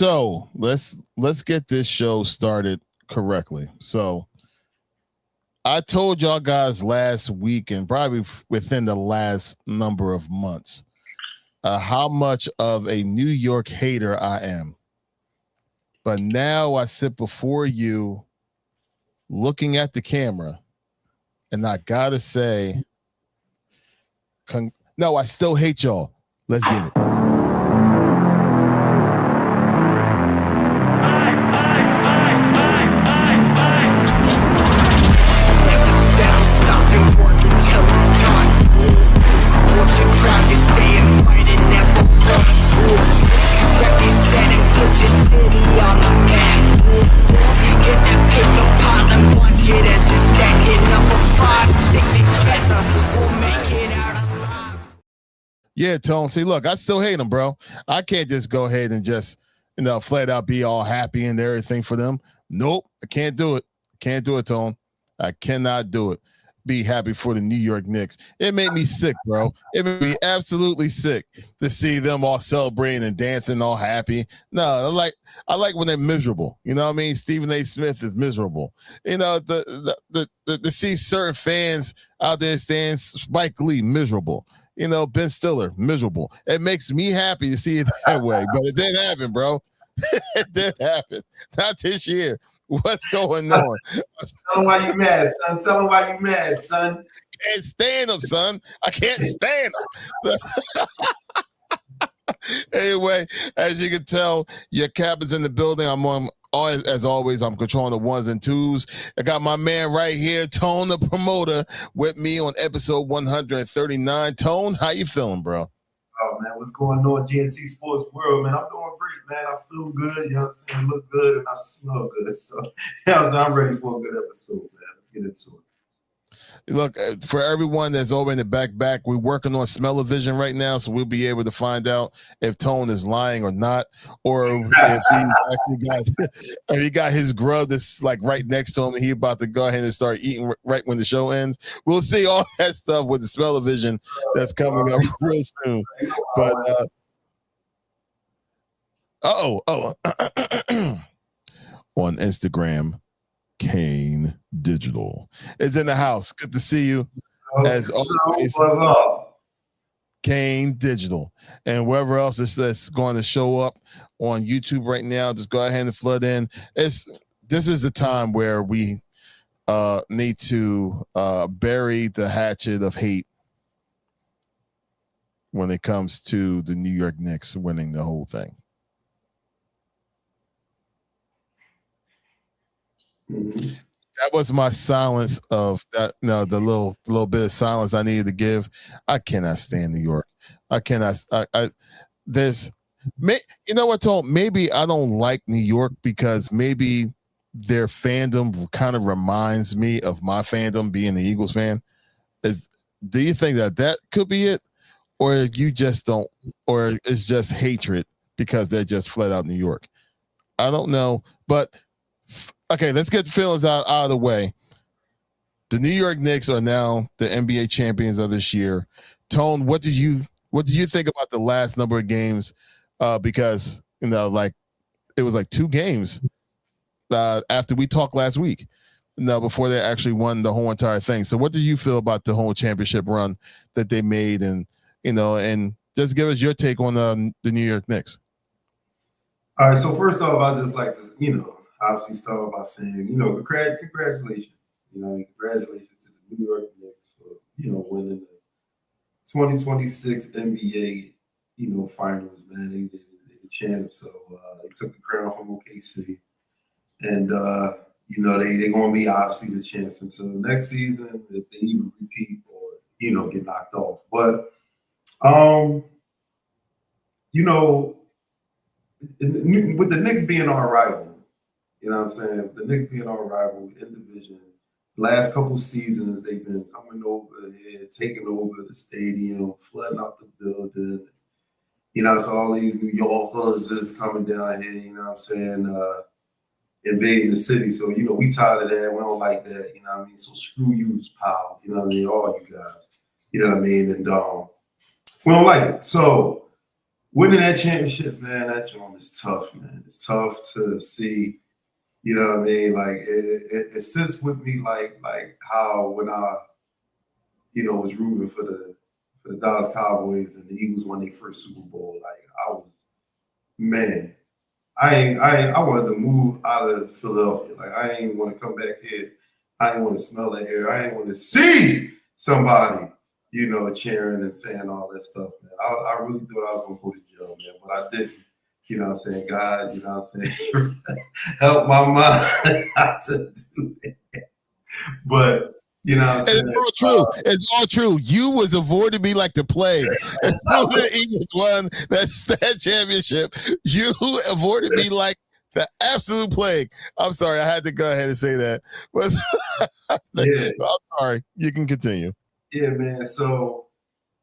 So let's get this show started correctly. So I told y'all guys last week and probably within the last number of months how much of a New York hater I am. But now I sit before you looking at the camera and I gotta say, no, I still hate y'all. Let's get it. Yeah, Tone. See, look, I still hate them, bro. I can't just go ahead and just, flat out be all happy and everything for them. Nope, I can't do it. Can't do it, Tone. I cannot do it. Be happy for the New York Knicks. It made me sick, bro. It made me absolutely sick to see them all celebrating and dancing, all happy. No, I like when they're miserable. You know what I mean? Stephen A. Smith is miserable. You know, to see certain fans out there standing, Spike Lee miserable. You know, Ben Stiller miserable. It makes me happy to see it that way, but it didn't happen, bro. It didn't happen. Not this year. What's going on? Tell them why you mad, son. Tell them why you mad, son. Can't stand them, son. I can't stand them. Anyway, as you can tell, your cap is in the building. I'm on. As always, I'm controlling the ones and twos. I got my man right here, Tone, the promoter, with me on episode 139. Tone, how you feeling, bro? Oh, man, what's going on, GNT Sports World, man? I'm doing great, man. I feel good, you know what I'm saying? I look good and I smell good. So, I'm ready for a good episode, man. Let's get into it. Look, for everyone that's over in the back, we're working on smell-o-vision right now, so we'll be able to find out if Tone is lying or not, or if he got his grub that's like right next to him and he about to go ahead and start eating right when the show ends. We'll see all that stuff with the smell-o-vision that's coming up real soon. But on Instagram, Kane Digital is in the house. Good to see you. As always, Kane Digital. And wherever else that's going to show up on YouTube right now, just go ahead and flood in. This is the time where we need to bury the hatchet of hate when it comes to the New York Knicks winning the whole thing. That was my silence of that. No, the little bit of silence I needed to give. I cannot stand New York. I cannot. You know what, Tom? Maybe I don't like New York because maybe their fandom kind of reminds me of my fandom being the Eagles fan. Do you think that could be it, or you just don't, or it's just hatred because they're just flat out New York? I don't know, but. Okay, let's get the feelings out of the way. The New York Knicks are now the NBA champions of this year. Tone, what did you think about the last number of games? Because like it was like 2 games after we talked last week. Before they actually won the whole entire thing. So, what do you feel about the whole championship run that they made, and and just give us your take on the New York Knicks? All right. So first off, I just like to obviously start by saying, congratulations. Congratulations to the New York Knicks for, winning the 2026 NBA, finals, man. They the champs. So they took the crown from OKC. And, they're going to be obviously the champs until next season if they even repeat or, get knocked off. But, with the Knicks being our rival, you know what I'm saying? The Knicks being our rival in division. Last couple seasons, they've been coming over here, taking over the stadium, flooding out the building. So all these New Yorkers is coming down here, you know what I'm saying, invading the city. So, we tired of that. We don't like that, you know what I mean? So screw you, pal, you know what I mean? All you guys, you know what I mean? And we don't like it. So, winning that championship, man, that joint is tough, man. It's tough to see. You know what I mean? Like it sits with me like how when I was rooting for the Dallas Cowboys and the Eagles won their first Super Bowl. Like I was, man, I wanted to move out of Philadelphia. Like I ain't want to come back here. I ain't want to smell the air. I ain't want to see somebody, cheering and saying all that stuff, man. I really thought I was gonna go to jail, man, but I didn't. You know what I'm saying? God, you know what I'm saying? Help my mind not to do it. But you know what I'm saying? It's all true. It's all true. You was avoiding me like the plague. As soon as the Eagles won that championship, you avoided me like the absolute plague. I'm sorry. I had to go ahead and say that. But Yeah. I'm sorry. You can continue. Yeah, man. So,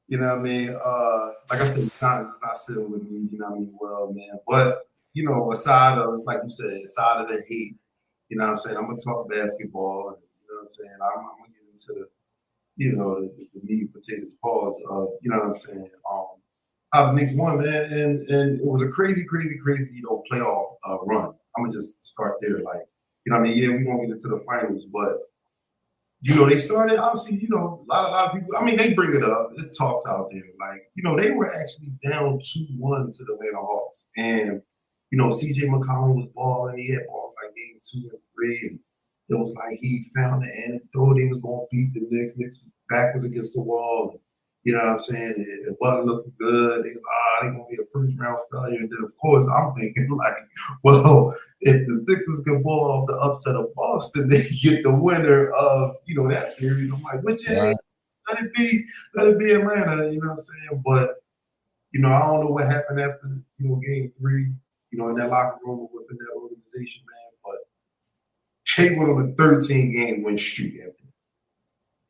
you know what I mean? Like I said, it's not sitting with me, you know what I mean, well, man. But, aside of, like you said, aside of the hate, you know what I'm saying? I'm going to talk basketball. And, you know what I'm saying? I'm going to get into the meat and potatoes pause of, you know what I'm saying? How the Knicks won, man. And it was a crazy, playoff run. I'm going to just start there. Like, you know what I mean? Yeah, we're going to get into the finals, but they started, obviously, a lot of people, I mean, they bring it up. There's talks out there. Like, they were actually down 2-1 to the Atlanta Hawks. And, CJ McCollum was balling. He had balls like game 2 and 3. And it was like he found the antidote. They was going to beat the Knicks. Knicks back was against the wall. And, you know what I'm saying? It wasn't looking good. They going to be a first round failure. And then, of course, I'm thinking, like, well, if the Sixers can pull off the upset of Boston, they get the winner of, that series. I'm like, what you Right. let it be Atlanta, you know what I'm saying? But, I don't know what happened after, game 3, in that locker room within that organization, man. But they went on a 13-game win streak after.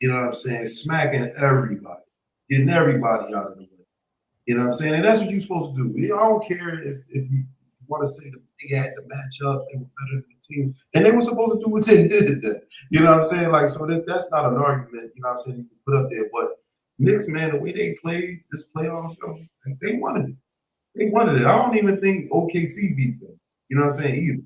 You know what I'm saying? Smacking everybody, getting everybody out of the way. You know what I'm saying? And that's what you're supposed to do. I don't care if you want to say that they had to match up, they were better than the team. And they were supposed to do what they did then. You know what I'm saying? Like, so that's not an argument, you know what I'm saying, you can put up there. But Knicks, man, the way they played this playoffs, they wanted it. They wanted it. I don't even think OKC beats them. You know what I'm saying? Either.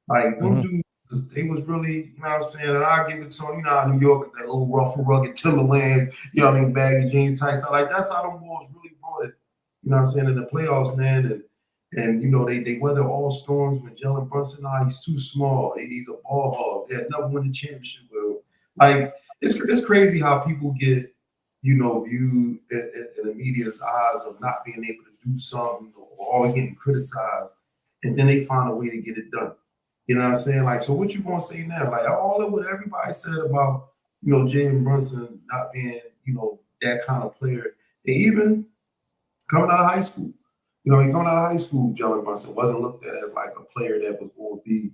Like, them dudes, they was really, you know what I'm saying? And I give it to them, how New York, that little rough and rugged Timberlands, you know what I mean, baggy jeans, tight stuff. Like, that's how them boys really brought it, you know what I'm saying, in the playoffs, man. And they weather all storms with Jalen Brunson. He's too small. He's a ball hog. They had never won the championship with him. Like, it's crazy how people get, viewed in the media's eyes of not being able to do something or always getting criticized. And then they find a way to get it done. You know what I'm saying? Like, so what you gonna say now? Like, all of what everybody said about, Jalen Brunson not being, that kind of player. And even coming out of high school, coming out of high school, Jalen Brunson wasn't looked at as like a player that was going to be,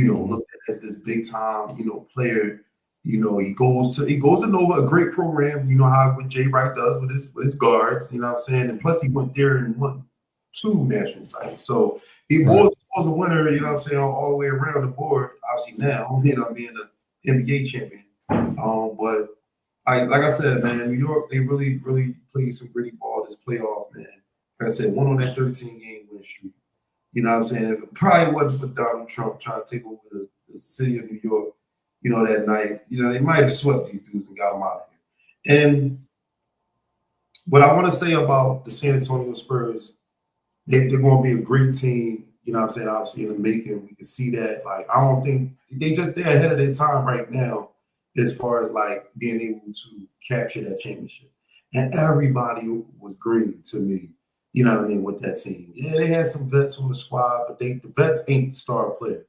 looked at as this big time, player. He goes to Nova, a great program. You know how what Jay Wright does with his guards. You know what I'm saying? And plus, he went there and won 2 national titles. So he was a winner. You know what I'm saying? All the way around the board. Obviously now, being an NBA champion. But like I said, man, New York, they really, really played some gritty ball this playoff, man. Like I said, won on that 13-game win streak. You know what I'm saying? If it probably wasn't for Donald Trump trying to take over the city of New York, that night, they might have swept these dudes and got them out of here. And what I want to say about the San Antonio Spurs, they're going to be a great team. You know what I'm saying? Obviously in the making, we can see that. Like, I don't think they're ahead of their time right now as far as like being able to capture that championship. And everybody was green to me, you know what I mean, with that team. Yeah, they had some vets on the squad, but the vets ain't the star player.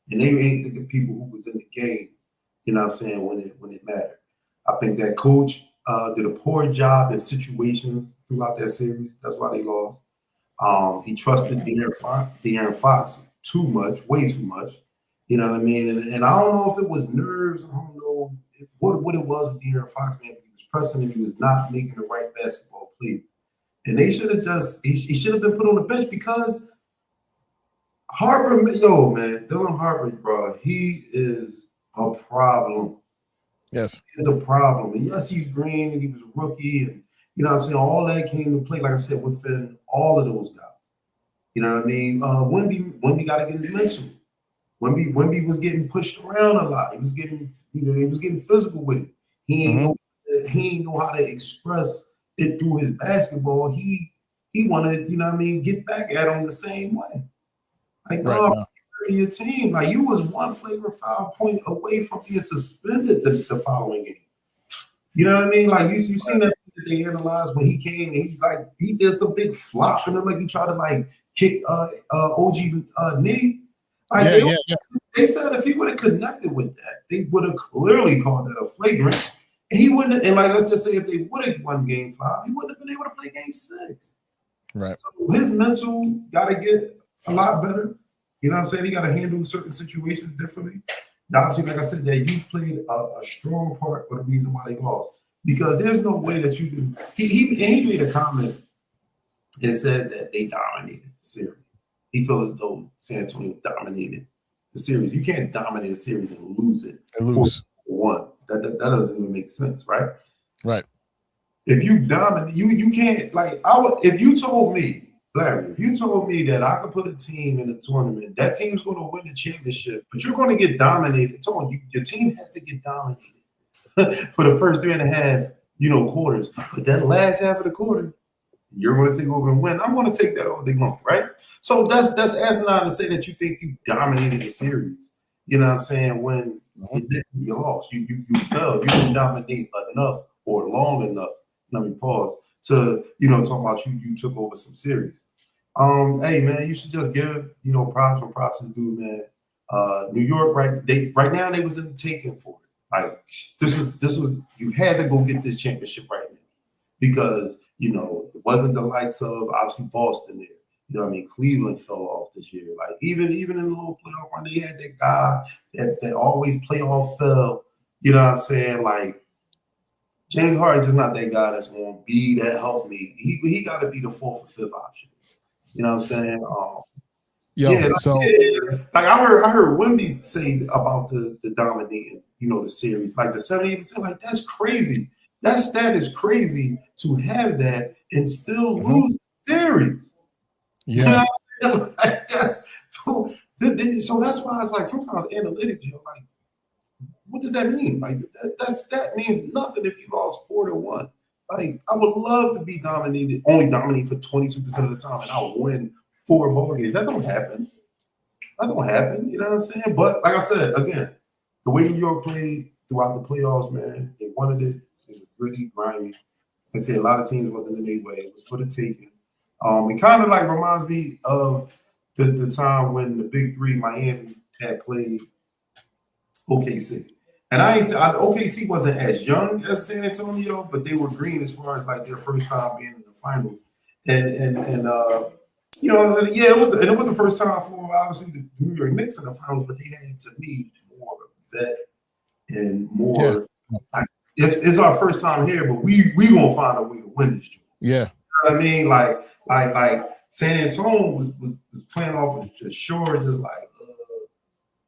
And they ain't the people who was in the game, you know what I'm saying, when it mattered. I think that coach did a poor job in situations throughout that series. That's why they lost. He trusted De'Aaron Fox too much, way too much. You know what I mean? And I don't know if it was nerves. I don't know what it was with De'Aaron Fox, man. He was pressing and he was not making the right basketball plays. And they should have he should have been put on the bench because Harper, Dylan Harper, bro, he is a problem. Yes. He's a problem. And yes, he's green and he was a rookie and you know what I'm saying? All that came to play, like I said, within all of those guys. You know what I mean? Wemby got to get his mental. Wemby was getting pushed around a lot. He was getting, he was getting physical with it. He ain't know how to express it through his basketball. He wanted, get back at him the same way. Like, no, your team, like you was one flagrant foul point away from being suspended the following game. You know what I mean? Like you seen that they analyzed when he came and he did some big flop and then like he tried to like kick OG knee. Like they said if he would have connected with that, they would have clearly called that a flagrant. And he wouldn't, and like let's just say if they would have won game 5, he wouldn't have been able to play game 6. Right. So his mental gotta get a lot better. You know what I'm saying? He got to handle certain situations differently. Now, obviously, like I said, that you played a strong part for the reason why they lost. Because there's no way that you can. He made a comment and said that they dominated the series. He felt as though San Antonio dominated the series. You can't dominate a series and lose it. And lose. 4-1. That doesn't even make sense, right? Right. If you dominate, you can't, like, if you told me, Larry, if you told me that I could put a team in a tournament, that team's going to win the championship, but you're going to get dominated. Your team has to get dominated for the first 3.5, quarters. But that last half of the quarter, you're going to take over and win. I'm going to take that all day long, right? So that's asinine to say that you think you dominated the series. You know what I'm saying? When you lost, you fell. You didn't dominate enough or long enough. Let me pause. To talk about you took over some series. Hey man, you should just give props when props is due, man. New York, right now they was in the taking for it. Like this was you had to go get this championship right now because it wasn't the likes of obviously Boston there. You know what I mean? Cleveland fell off this year. Like even in the little playoff run, they had that guy that always playoff fell. You know what I'm saying? Like. James Harden's just not that guy that's going to be that help me. He got to be the 4th or 5th option. You know what I'm saying? Like I heard Wemby say about the dominating, the series, like the 78%. Like that's crazy. That stat is crazy to have that and still lose the series. Yeah. You know what I'm saying? Like that's so that's why it's like sometimes analytics, like. What does that mean? Like that means nothing if you lost 4-1. Like I would love to be only dominate for 22% of the time, and I'll win 4 ball games. That don't happen. You know what I'm saying? But like I said, again, the way New York played throughout the playoffs, man, they wanted it. It was really grimy. I say a lot of teams wasn't in their way. It was for the taking. It kind of like reminds me of the time when the Big Three, Miami, had played OKC. And OKC wasn't as young as San Antonio, but they were green as far as like their first time being in the finals. And it was the first time for obviously the New York Knicks in the finals, but they had to me more vet and more. Like, it's our first time here, but we gonna find a way to win this joint. Yeah, you know what I mean, like San Antonio was playing off of the shore, just like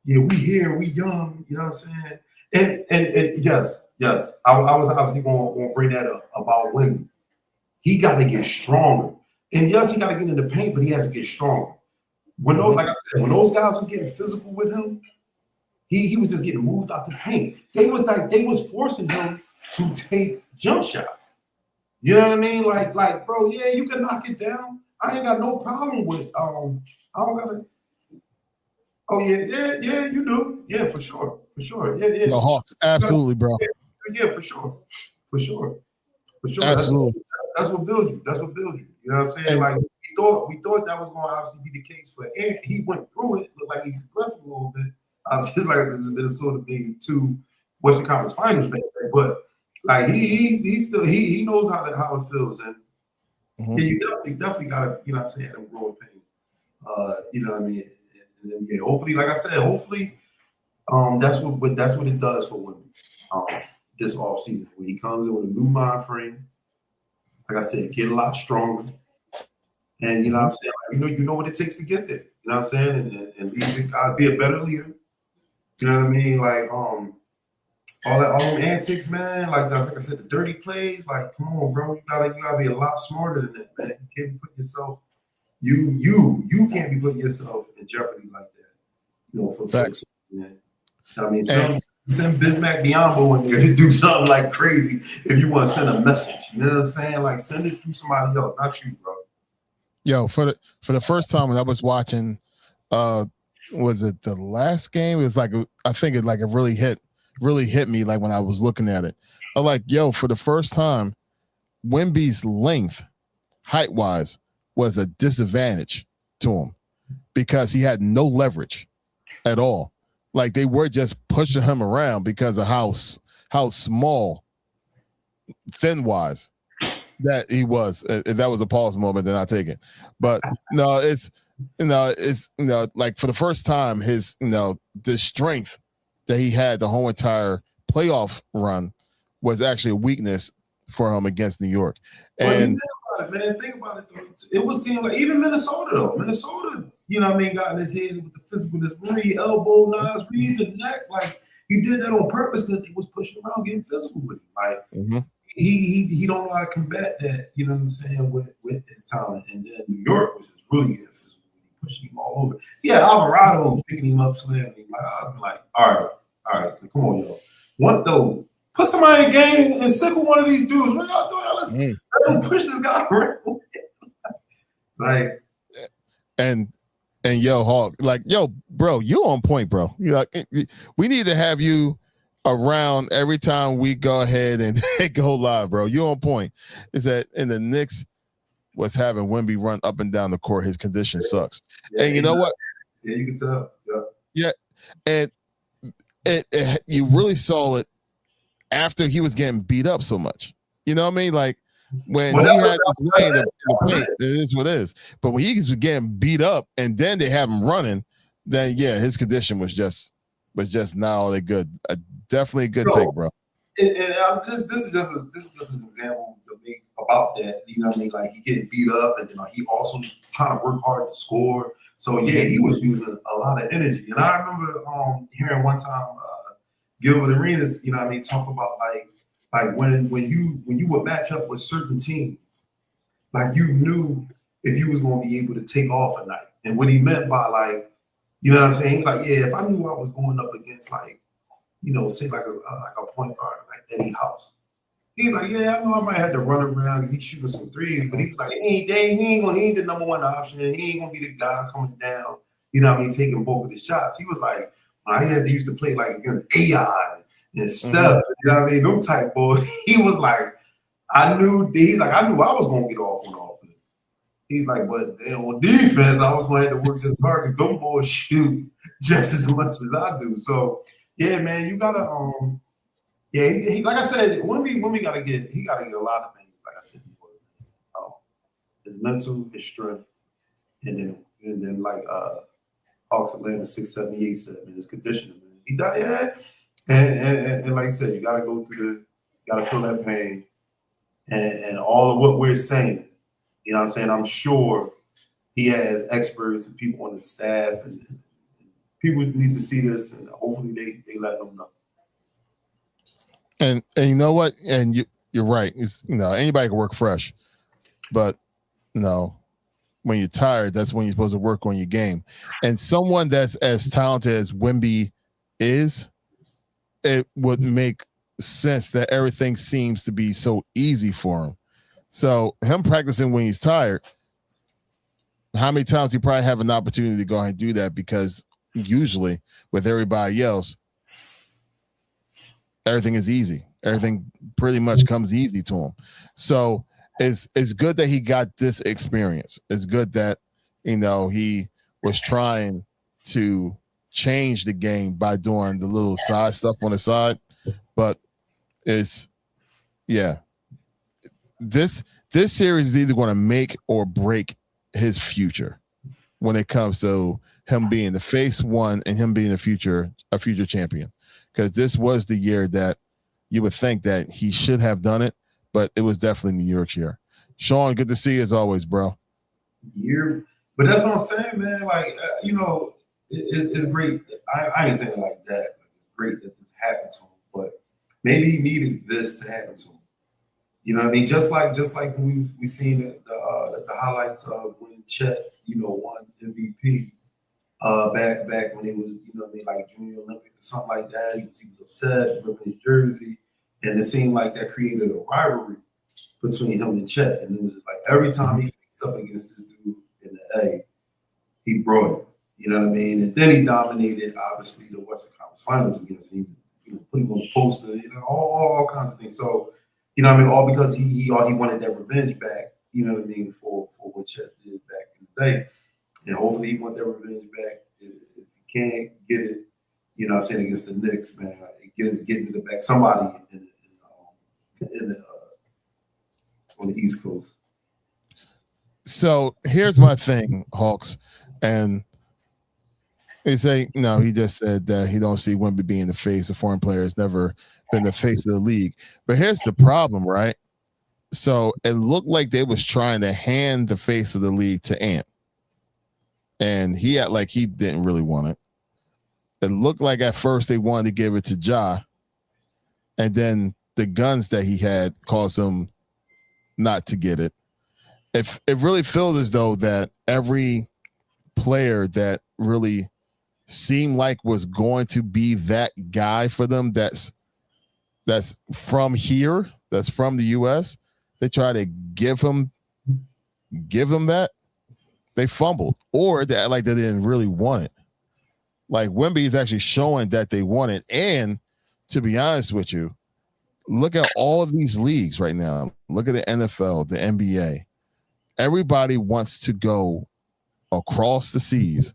we here, we young. You know what I'm saying? And yes, I was obviously going to bring that up about Wemby. He got to get stronger. And yes, he got to get in the paint, but he has to get stronger. When like I said, when those guys was getting physical with him, he was just getting moved out the paint. They was forcing him to take jump shots. You know what I mean? Like, bro, yeah, you can knock it down. I ain't got no problem with I don't gotta. Oh yeah, you do. Yeah, for sure. Yeah. The Hawks, absolutely, bro. Yeah, for sure. Absolutely. That's what builds you. You know what I'm saying? Like we thought that was going to obviously be the case for Ant. He went through it, looked like he's progressing a little bit. Just like the Minnesota being 2 Western Conference Finals back there, but like he still he knows how it feels, and you definitely got to you know what I'm saying growing pains. You know what I mean? And then, hopefully, like I said, that's what it does for women this offseason. When he comes in with a new mind frame, like I said, get a lot stronger. And you know what I'm saying? Like, you know what it takes to get there. You know what I'm saying? And lead the guys, be a better leader. You know what I mean? Like all them antics, man. Like I said, the dirty plays. Like, come on, bro. You gotta be a lot smarter than that, man. You can't be putting yourself. You can't be putting yourself in jeopardy like that. For the Facts. man. I mean, And send Bismack Biyombo in there to do something like crazy if you want to send a message. You know what I'm saying? Like, send it through somebody else, not you, bro. yo, for the first time when I was watching, was it the last game? It was like I think it really hit me like when I was looking at it. I'm like, yo, for the first time, Wemby's length, height wise, was a disadvantage to him because he had no leverage at all. Like they were just pushing him around because of how small, thin wise that he was. If that was a pause moment, then I take it. But no, it's like for the first time, his the strength that he had the whole entire playoff run was actually a weakness for him against New York. And think about it, man. Think about it, though. It was seeming like even Minnesota, though. Minnesota, got in his head with the physicalness, really elbow, Nas Reed, the neck. Like he did that on purpose because he was pushing around, getting physical with him. Like he don't know how to combat that. You know what I'm saying with his talent. And then New York was just really getting physical, pushing him all over. Yeah, Alvarado picking him up, slamming him. Like I'd be like, all right, come on, yo. What though? Put somebody in the game and sickle one of these dudes. What y'all doing? Let them push this guy around. Like, and yo, Hawk, like, yo, bro, you on point, bro. You like, we need to have you around every time we go ahead and go live, bro. You on point. Is that in the Knicks was having Wemby run up and down the court. His condition sucks. Yeah, and you know what? Yeah, you can tell. Yeah. And you really saw it after he was getting beat up so much. You know what I mean? Like when he had his way in the paint, it is what it is. But when he was getting beat up and then they have him running, then yeah, his condition was just not all that good. Definitely a good take, bro. And this is just an example to me about that. You know what I mean? Like he getting beat up, and he also trying to work hard to score. So yeah, he was using a lot of energy. And I remember hearing one time Gilbert Arenas, you know what I mean, talk about like when you would match up with certain teams, like you knew if you was going to be able to take off a night. And what he meant by like, you know what I'm saying? He's like, yeah, if I knew I was going up against like, say like a point guard like Eddie House. He's like, yeah, I know I might have to run around because he's shooting some threes, but he was like, he ain't the number one option. He ain't gonna be the guy coming down, you know what I mean, taking both of the shots. He was like, I had to used to play like against AI and stuff, you know what I mean? Them type boys. He was like, I knew I was gonna get off on offense. He's like, but on defense, I was gonna have to work just hard because them boys shoot just as much as I do. So yeah, man, you gotta yeah, he like I said, Wemby gotta get a lot of things. Like I said before, his mental, his strength, and then like Hawks Atlanta 678 said, man, his conditioning, man. He died, yeah. And like I said, you gotta go through gotta feel that pain and all of what we're saying. You know what I'm saying? I'm sure he has experts and people on the staff and people need to see this and hopefully they let them know. And you know what? And you're right. It's, anybody can work fresh, but when you're tired, that's when you're supposed to work on your game. And someone that's as talented as Wemby is, it would make sense that everything seems to be so easy for him. So him practicing when he's tired, how many times he probably have an opportunity to go ahead and do that because usually with everybody else, everything is easy. Everything pretty much comes easy to him. So it's good that he got this experience. It's good that, he was trying to change the game by doing the little side stuff on the side. But this series is either going to make or break his future when it comes to him being the face one and him being a future champion. Because this was the year that you would think that he should have done it, but it was definitely New York's year. Sean, good to see you as always, bro. But that's what I'm saying, man. Like, it's great. I ain't saying it like that. It's great that this happened to him, but maybe he needed this to happen to him. You know what I mean? Just like when we seen the highlights of when Chet, won MVP back when it was, what I mean, like Junior Olympics or something like that. He was upset, ripping his jersey, and it seemed like that created a rivalry between him and Chet. And it was just like every time he faced up against this dude in the A, he brought it. You know what I mean? And then he dominated, obviously, the Western Conference Finals against him. Put him on the poster, all kinds of things. So, what I mean, all because he wanted that revenge back. You know what I mean, for what Chet did back in the day. And hopefully he want that revenge back. If he can't get it, I'm saying, against the Knicks, man, get it back. Somebody on the East Coast. So here's my thing, Hawks, and they say no. He just said that he don't see Wemby being the face. A foreign player has never been the face of the league. But here's the problem, right? So it looked like they was trying to hand the face of the league to Ant, and he didn't really want it. It looked like at first they wanted to give it to Ja, and then the guns that he had caused him not to get it. It really feels as though that every player that really seemed like was going to be that guy for them that's from here, that's from the US, they try to give them that. They fumbled, or they act like they didn't really want it. Like Wemby is actually showing that they want it. And to be honest with you, look at all of these leagues right now. Look at the NFL, the NBA. Everybody wants to go across the seas,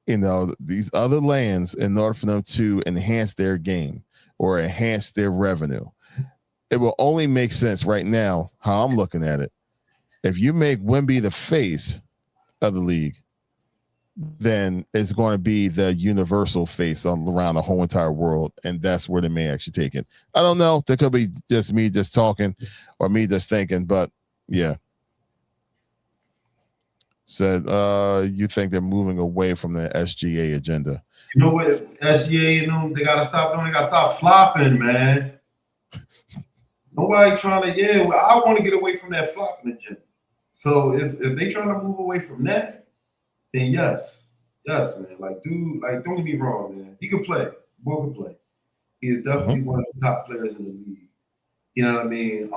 these other lands in order for them to enhance their game or enhance their revenue. It will only make sense right now, how I'm looking at it. If you make Wemby the face of the league, then it's going to be the universal face around the whole entire world, and that's where they may actually take it. I don't know. There could be just me just talking or me just thinking, but yeah. Said you think they're moving away from the SGA agenda. You know what? SGA, they gotta stop doing. They gotta stop flopping, man. Nobody trying to. I want to get away from that flopping agenda. So if they trying to move away from that, then yes, man. Like, dude, don't get me wrong, man. He can play. Boy can play. He is definitely one of the top players in the league. You know what I mean?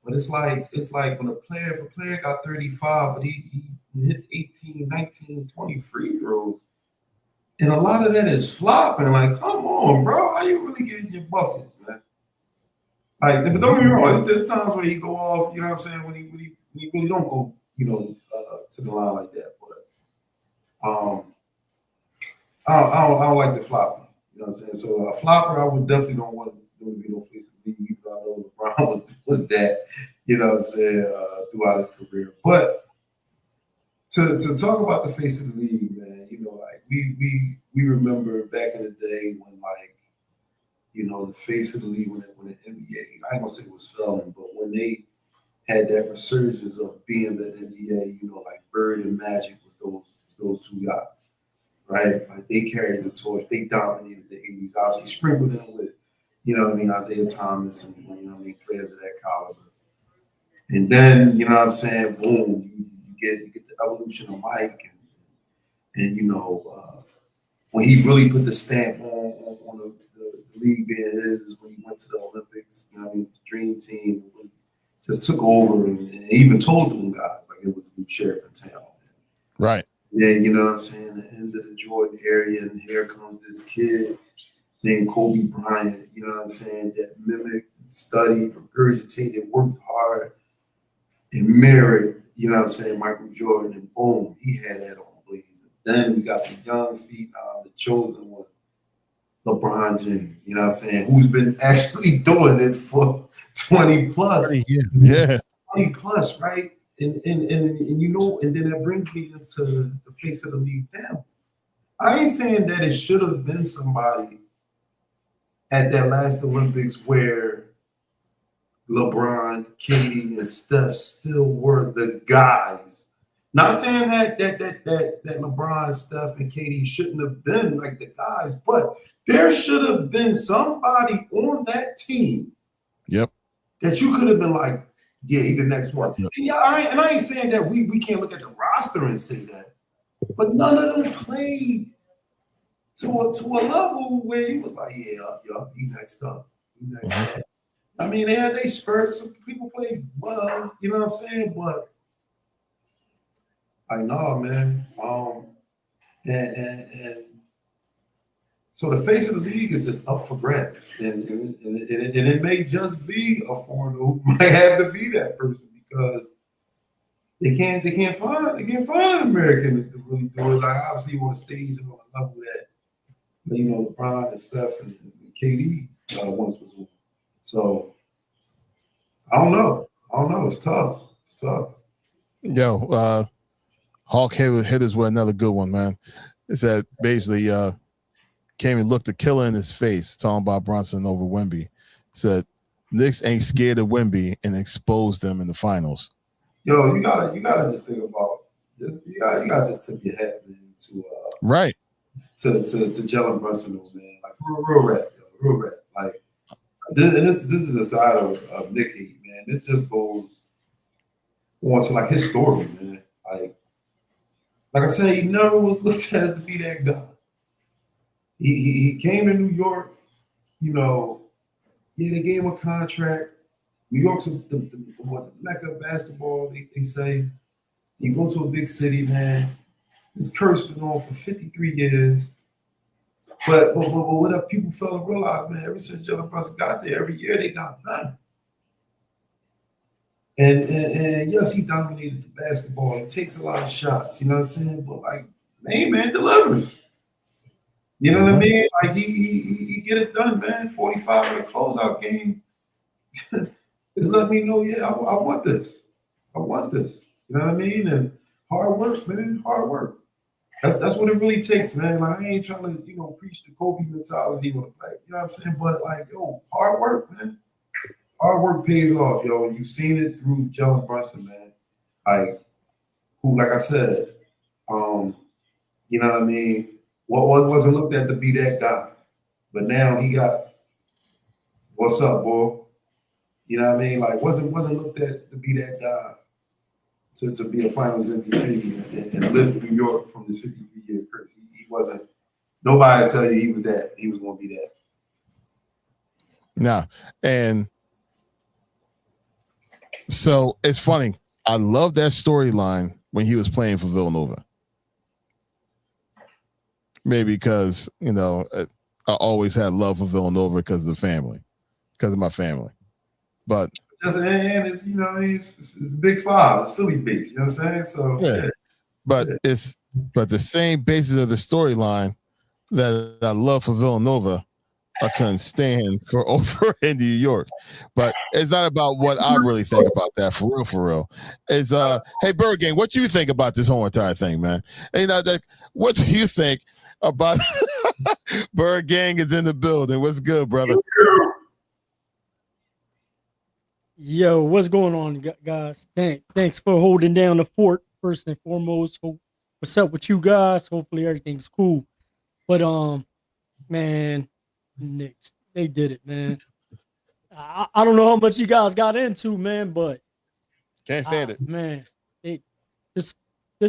But it's like when if a player got 35, but he hit 18, 19, 20 free throws. And a lot of that is flopping. Like, come on, bro. How you really getting your buckets, man? Like, but don't get me wrong, there's times where he go off, you know what I'm saying, when he really don't go, to the line like that. But I don't like the flopping. You know what I'm saying? So a flopper, I would definitely don't want to be no face of the league, even though I know LeBron was that, you know what I'm saying, throughout his career. But to talk about the face of the league, man, we remember back in the day when the face of the league when the NBA, I ain't gonna say it was failing, but when they had that resurgence of being the NBA, like Bird and Magic was those two guys, right? Like they carried the torch, they dominated the 80s, obviously sprinkled in with, Isaiah Thomas and players of that caliber. And then, you know what I'm saying, boom, you get the evolution of Mike and when he really put the stamp on the league being his is when he went to the Olympics, the dream team just took over and even told them guys like it was a new sheriff in town. Right. Yeah, you know what I'm saying? The end of the Jordan area, and here comes this kid named Kobe Bryant, you know what I'm saying, that mimicked, studied, regurgitated, worked hard, and mirrored, you know what I'm saying, Michael Jordan, and boom, he had that on blaze. Then we got the young feet, the chosen one, LeBron James, you know what I'm saying, who's been actually doing it for 20 plus. Yeah. 20 plus, right? And then that brings me into the face of the league now. I ain't saying that it should have been somebody at that last Olympics where LeBron, KD, and Steph still were the guys Not saying that LeBron, Steph, and KD shouldn't have been like the guys, but there should have been somebody on that team Yep. that you could have been like, yeah, he the next one. Yep. And yeah, I ain't saying that we can't look at the roster and say that, but none of them played to a level where he was like, yeah, you next up, you next up. I mean, they had their spurts. Some people played well, you know what I'm saying? But I know, man. And so the face of the league is just up for grabs, and it may just be a foreigner who might have to be that person because they can't find an American to really do it. Like obviously on the stage and on a level that LeBron and Steph and KD once was on. So I don't know. It's tough. Yo, Hawk hit us with another good one, man. It's that basically came and looked the killer in his face, talking about Brunson over Wemby. Said Knicks ain't scared of Wemby and exposed them in the finals. Yo, you gotta just think about this. You gotta just tip your hat, man, to right to Jalen Brunson, man. Like real rap. Like this is a side of Nick hate, man. This just goes on to like his story, man. Like I said, he never was looked at as to be that guy. He came to New York, they gave him a contract. New York's the mecca of basketball, they say. You go to a big city, man. This curse been on for 53 years. But what people fail to realize, man, ever since Jalen Brunson got there, every year they got better. And yes, he dominated the basketball. He takes a lot of shots, you know what I'm saying? But like, man delivers. You know what I mean? Like he get it done, man. 45 in the closeout game. Just let me know, yeah, I want this. I want this. You know what I mean? And hard work, man. Hard work. That's what it really takes, man. Like I ain't trying to, preach the Kobe mentality or like, you know what I'm saying? But like, yo, hard work, man. Hard work pays off, yo. And you've seen it through Jalen Brunson, man. Like I said, you know what I mean? What wasn't looked at to be that guy. But now he got what's up, boy? You know what I mean? Like wasn't looked at to be that guy to be a finals MVP and lift New York from this 53-year curse. He wasn't nobody tell you he was gonna be that. Nah. And so it's funny. I love that storyline when he was playing for Villanova. Maybe because, I always had love for Villanova because of the family, because of my family. But it's it's Big Five, it's Philly based, you know what I'm saying? So yeah. But the same basis of the storyline that I love for Villanova, I couldn't stand for over in New York. But it's not about what I really think about that for real. It's hey Bird Gang, what do you think about this whole entire thing, man? What do you think about Bird Gang is in the building? What's good, brother? Yo, what's going on, guys? Thanks for holding down the fort first and foremost. What's up with you guys? Hopefully everything's cool. But man, Knicks, they did it, man. I don't know how much you guys got into, man, but can't stand it, man. The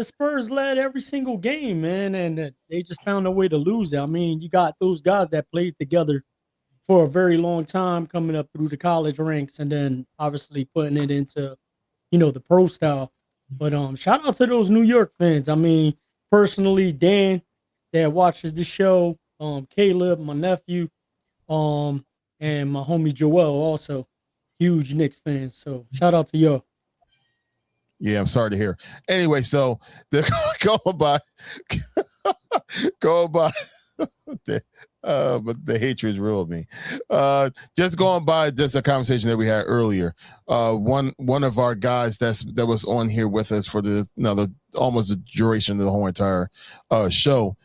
Spurs led every single game, man, and they just found a way to lose it. I mean, you got those guys that played together for a very long time coming up through the college ranks and then obviously putting it into, the pro style. But shout out to those New York fans. I mean, personally, Dan that watches the show, Caleb, my nephew, and my homie Joel also huge Knicks fans. So shout out to y'all. Yeah, I'm sorry to hear. Anyway, so they're going by but the hatred is real of me. Just going by just a conversation that we had earlier. One of our guys that was on here with us for the almost the duration of the whole entire show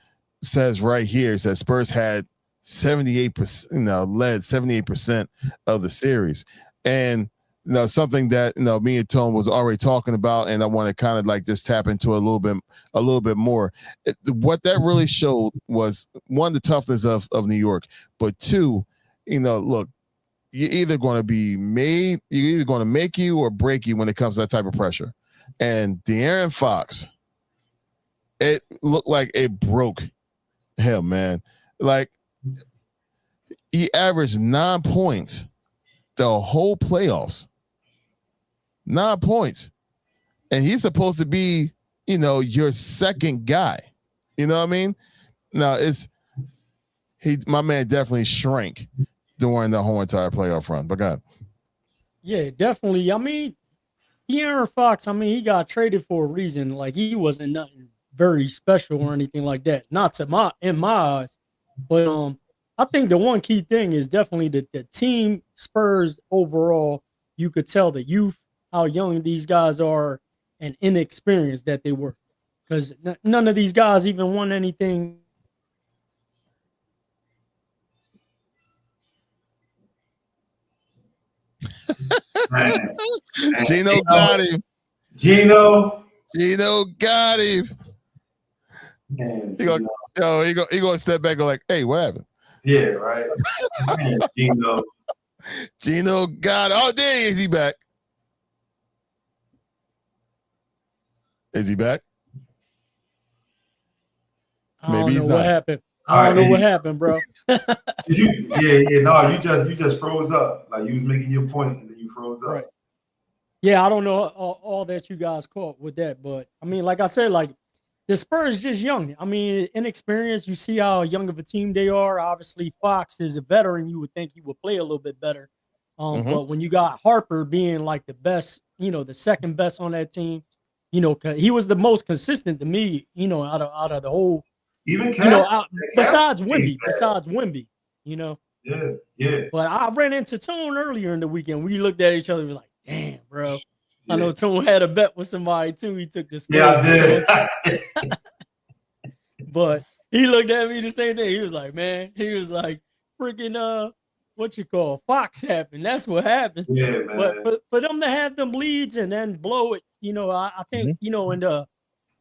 says right here, says Spurs had 78%, led 78% of the series. And something that me and Tone was already talking about, and I want to kind of like just tap into a little bit more. What that really showed was, one, the toughness of New York, but two, look, you're either going to make you or break you when it comes to that type of pressure. And De'Aaron Fox, it looked like it broke him, man. Like, he averaged 9 points the whole playoffs. 9 points. And he's supposed to be, your second guy. You know what I mean? Now, my man definitely shrank during the whole entire playoff run. But go ahead. Yeah, definitely. I mean, De'Aaron Fox, he got traded for a reason. Like, he wasn't nothing very special or anything like that. Not in my eyes. But I think the one key thing is definitely the team Spurs overall. You could tell the youth, how young these guys are, and inexperienced that they were. Because none of these guys even won anything. Gino got him. Gino got him. Man, he gonna step back and go like, hey, what happened? Yeah, right. Man, Gino got it. Oh, dang, is he back? Is he back? Maybe he's not. What happened? I don't know what happened, bro. No, you just froze up. Like, you was making your point and then you froze up. Right. Yeah, I don't know all that you guys caught with that, but like I said, like, the Spurs just young. Inexperienced. You see how young of a team they are. Obviously, Fox is a veteran. You would think he would play a little bit better. But when you got Harper being like the best, the second best on that team, he was the most consistent to me, out of the whole. Even besides Wemby, Yeah. But I ran into Tone earlier in the weekend. We looked at each other, we were like, damn, bro. Yeah. I know Tone had a bet with somebody too. He took this. Yeah, I did. But he looked at me the same thing. He was like, freaking what you call Fox happened. That's what happened. Yeah, man. But for them to have them leads and then blow it, I think, in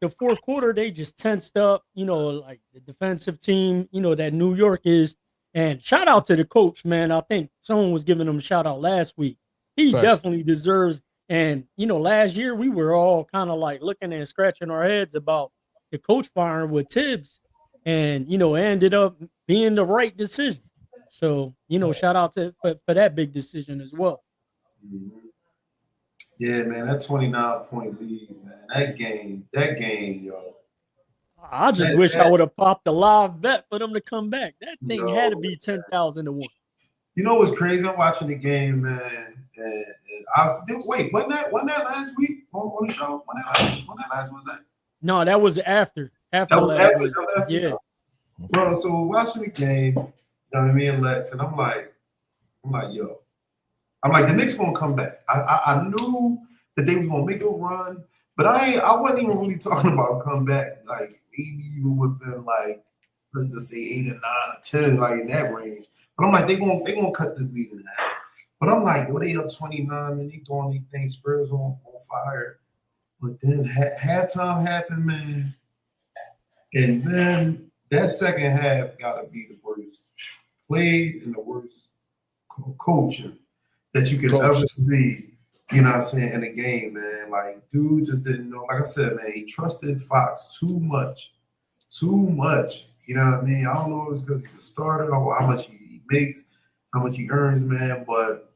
the fourth quarter, they just tensed up, like the defensive team, that New York is. And shout out to the coach, man. I think someone was giving him a shout out last week. He definitely deserves. And, last year we were all kind of like looking and scratching our heads about the coach firing with Tibbs, and, ended up being the right decision. So, shout out for that big decision as well. Mm-hmm. Yeah, man, that 29-point lead, man. That game, yo. I just wish I would have popped a live bet for them to come back. That thing had to be 10,000 to 1. You know what's crazy? I'm watching the game, man. And I was wait, wasn't that last week on the show? When that last was that? No, that was after. That was after. Yeah. Bro, so watching the game, me and Lex, and I'm like, yo. I'm like, the Knicks gonna come back. I knew that they was gonna make a run, but I wasn't even really talking about come back, like maybe even within like, let's just say 8 or 9 or 10, like in that range. But I'm like, they gonna cut this lead in half. But I'm like, yo, they up 29 and they doing these things, Spurs on fire. But then halftime happened, man. And then that second half gotta be the worst played and the worst coaching that you could ever see, in a game, man. Like, dude just didn't know. Like I said, man, he trusted Fox too much. You know what I mean? I don't know if it's because he's a starter or how much he makes, how much he earns, man, but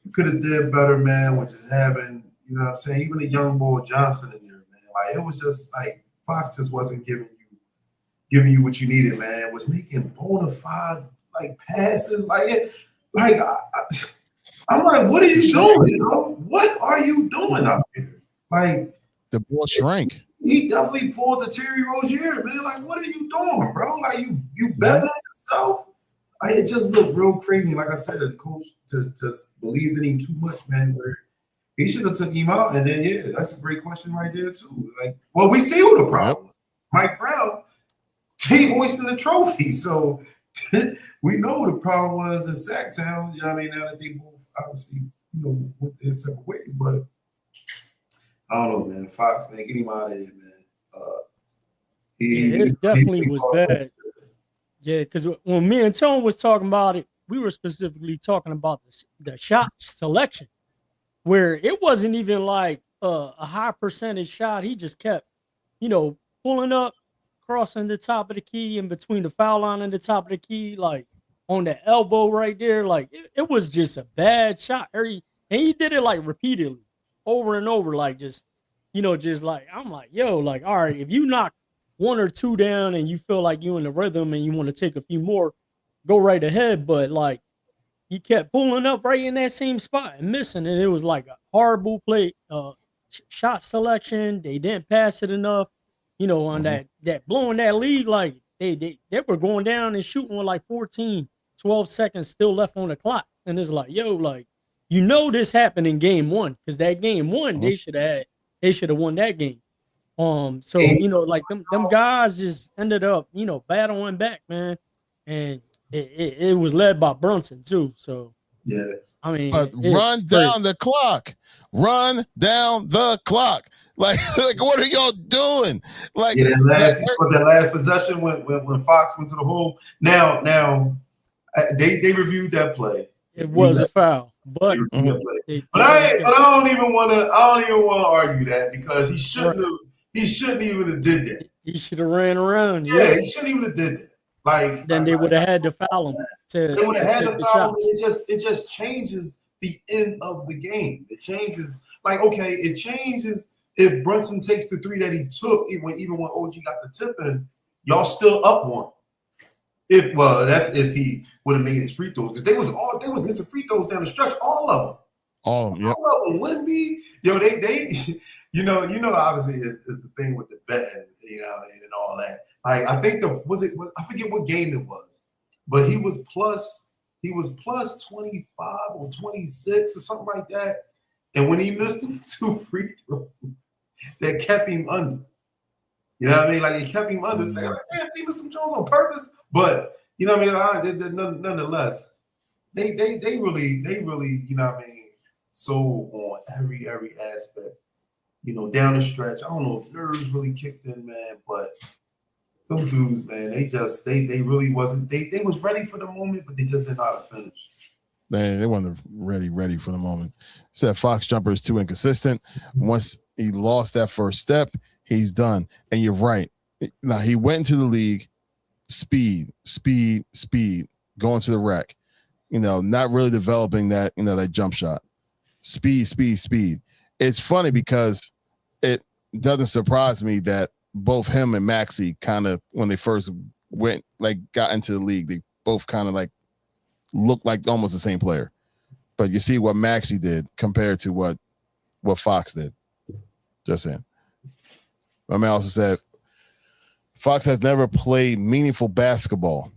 you could have did better, man, with just having, even a young boy Johnson in there, man. Like, it was just like Fox just wasn't giving you what you needed, man. Was making bona fide like passes, I'm like, what are you doing, bro? What are you doing out here? Like, the ball shrank. He definitely pulled the Terry Rozier, man. Like, what are you doing, bro? Like, you betting on yourself? Like, it just looked real crazy. Like I said, the coach just believed in him too much, man. Where he should have took him out. And then, that's a great question right there too. Like, well, we see who the problem was. Mike Brown, he hoisting the trophy. So we know what the problem was in Sacktown. You know what I mean? Now that they both obviously went their separate ways. But I don't know, man. Fox, man, get him out of here, man. It definitely was bad. Yeah, because when me and Tone was talking about it, we were specifically talking about the shot selection, where it wasn't even like a high percentage shot. He just kept, pulling up, crossing the top of the key in between the foul line and the top of the key, like on the elbow right there. Like it was just a bad shot. And he did it like repeatedly, over and over, like just like I'm like, yo, like, all right, if you knock one or two down and you feel like you in the rhythm and you want to take a few more, go right ahead. But like he kept pulling up right in that same spot and missing, and it was like a horrible play, shot selection. They didn't pass it enough, on that blowing that lead. Like they were going down and shooting with like 12 seconds still left on the clock, and it's like, yo, like this happened in game one, because that game one they should have won that game. So like them guys just ended up, battling back, man, and it was led by Brunson too. So yeah, I mean, but run down the clock. Run down the clock. Like what are y'all doing? Like that last possession when Fox went to the hole. Now they reviewed that play. It was a foul, but I don't even want to argue that, because he shouldn't have. He shouldn't even have did that. He should have ran around. Yeah, he shouldn't even have did that. Like then they would have had to foul him. They would have had to foul him. It just changes the end of the game. It changes. Like, okay, it changes if Brunson takes the three that he took, even when OG got the tip in. Y'all still up one. That's if he would have made his free throws, because they was missing free throws down the stretch. All of them. All of them. Wemby, they obviously it's the thing with the betting, and all that. Like, I think I forget what game it was, but he was plus 25 or 26 or something like that. And when he missed them 2 free throws, that kept him under. You know what I mean? Like, he kept him under. It's like, man, he missed some Jones on purpose. But you know what I mean? Nonetheless, they really, sold on every aspect, down the stretch. I don't know if nerves really kicked in, man, but those dudes, man, they really wasn't. They was ready for the moment, but they just didn't know how to finish. They weren't ready for the moment. Said Fox jumper is too inconsistent. Once he lost that first step, he's done. And you're right. Now he went into the league, speed, going to the rack. Not really developing that that jump shot. Speed. It's funny because it doesn't surprise me that both him and Maxey kind of, when they first got into the league, they both kind of like looked like almost the same player. But you see what Maxey did compared to what Fox did. Just saying. My man also said Fox has never played meaningful basketball.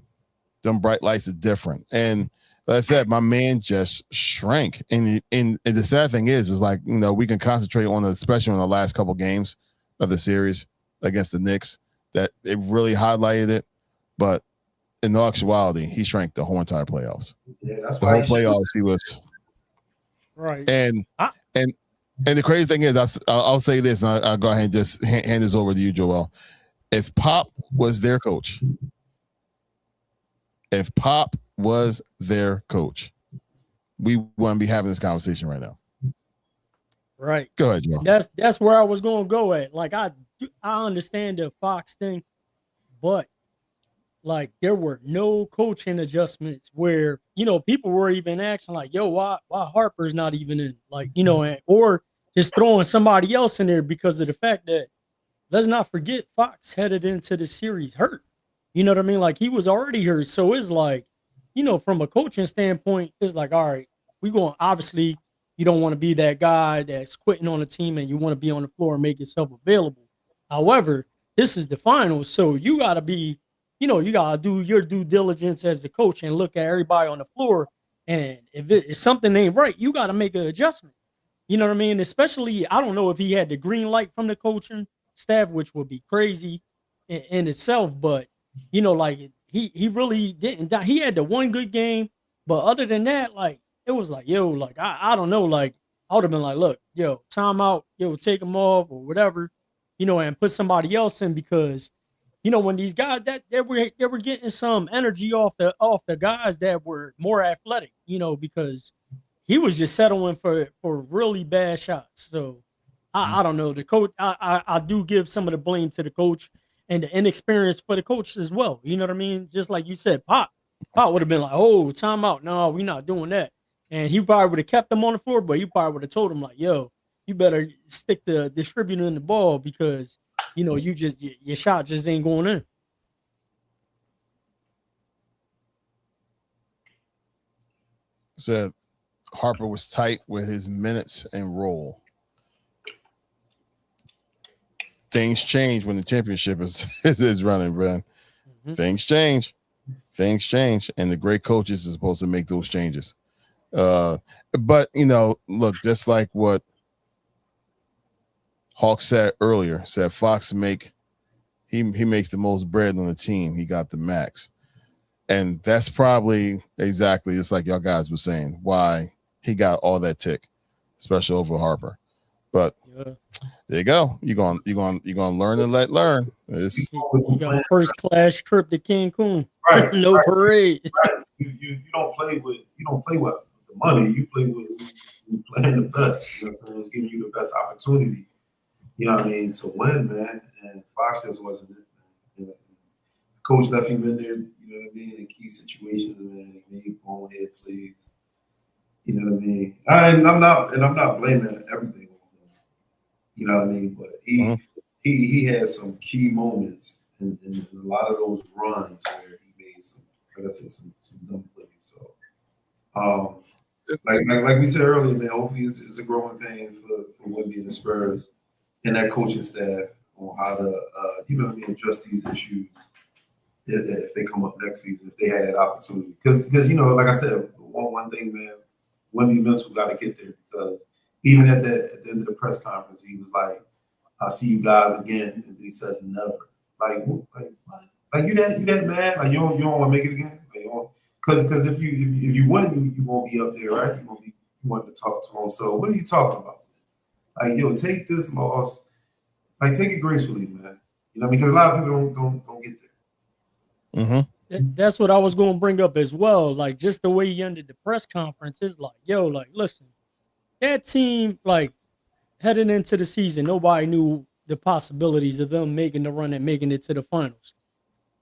Them bright lights are different. And like I said, my man just shrank. And the sad thing is like, we can concentrate on especially on the last couple games of the series against the Knicks, that it really highlighted it. But in actuality, he shrank the whole entire playoffs. Yeah, that's the why whole playoffs he was right. And the crazy thing is, I'll say this, and I'll go ahead and just hand this over to you, Joel. If Pop was their coach, we wouldn't be having this conversation right now. Right. Go ahead, Joel. That's where I was going to go at. Like, I understand the Fox thing, but like there were no coaching adjustments where, people were even asking like, yo, why Harper's not even in, like, or just throwing somebody else in there, because of the fact that, let's not forget, Fox headed into the series hurt. You know what I mean? Like, he was already hurt. So it's like, from a coaching standpoint, it's like, all right, obviously you don't want to be that guy that's quitting on a team and you want to be on the floor and make yourself available. However, this is the finals. So you got to be, you got to do your due diligence as the coach and look at everybody on the floor. And if something ain't right, you got to make an adjustment. You know what I mean? Especially, I don't know if he had the green light from the coaching staff, which would be crazy in itself. But, like he really didn't. He had the one good game. But other than that, like, it was like, yo, like I don't know, like I would have been like, look, yo, timeout, yo, take him off or whatever, and put somebody else in because when these guys that they were getting some energy off the guys that were more athletic, because he was just settling for really bad shots. So I don't know. The coach, I do give some of the blame to the coach and the inexperience for the coach as well. You know what I mean? Just like you said, Pop would have been like, "Oh, timeout. No, we're not doing that." And he probably would have kept them on the floor, but he probably would have told him like, "Yo, you better stick to distributing the ball because your shot just ain't going in." Said Harper was tight with his minutes and role. Things change when the championship is running, man. Mm-hmm. Things change, and the great coaches are supposed to make those changes. But look, just like what Hawk said earlier, said Fox he makes the most bread on the team. He got the max, and that's probably exactly just like y'all guys were saying why he got all that tick, especially over Harper. But there you go. You're gonna learn and let learn. You got a first class trip to Cancun. Right. No parade. Right. You don't play with the money. You play with who's playing the best. You know what I'm saying? Who's giving you the best opportunity. You know what I mean, to win, man. And Fox just wasn't it. Man. Coach left him in there. You know what I mean, in key situations, man. He made bonehead plays. You know what I mean. I'm not blaming everything on him. You know what I mean, but he had some key moments in a lot of those runs where he made some, like I said, some dumb plays. So, like we said earlier, man, hopefully it's a growing pain for Wemby and the Spurs and that coaching staff on how to address these issues if they come up next season, if they had that opportunity. Because like I said, one thing, man, Wemby mental got to get there because even at the end of the press conference, he was like, "I'll see you guys again," and he says, "Never." Like you that mad? Like you don't want to make it again? Like, because if you win, you won't be up there, right? You want to talk to him. So what are you talking about? Like, take this loss, like take it gracefully, man. Because a lot of people don't get there. Mm-hmm. That's what I was going to bring up as well. Like just the way he ended the press conference is like, yo, like listen, that team, like heading into the season, nobody knew the possibilities of them making the run and making it to the finals.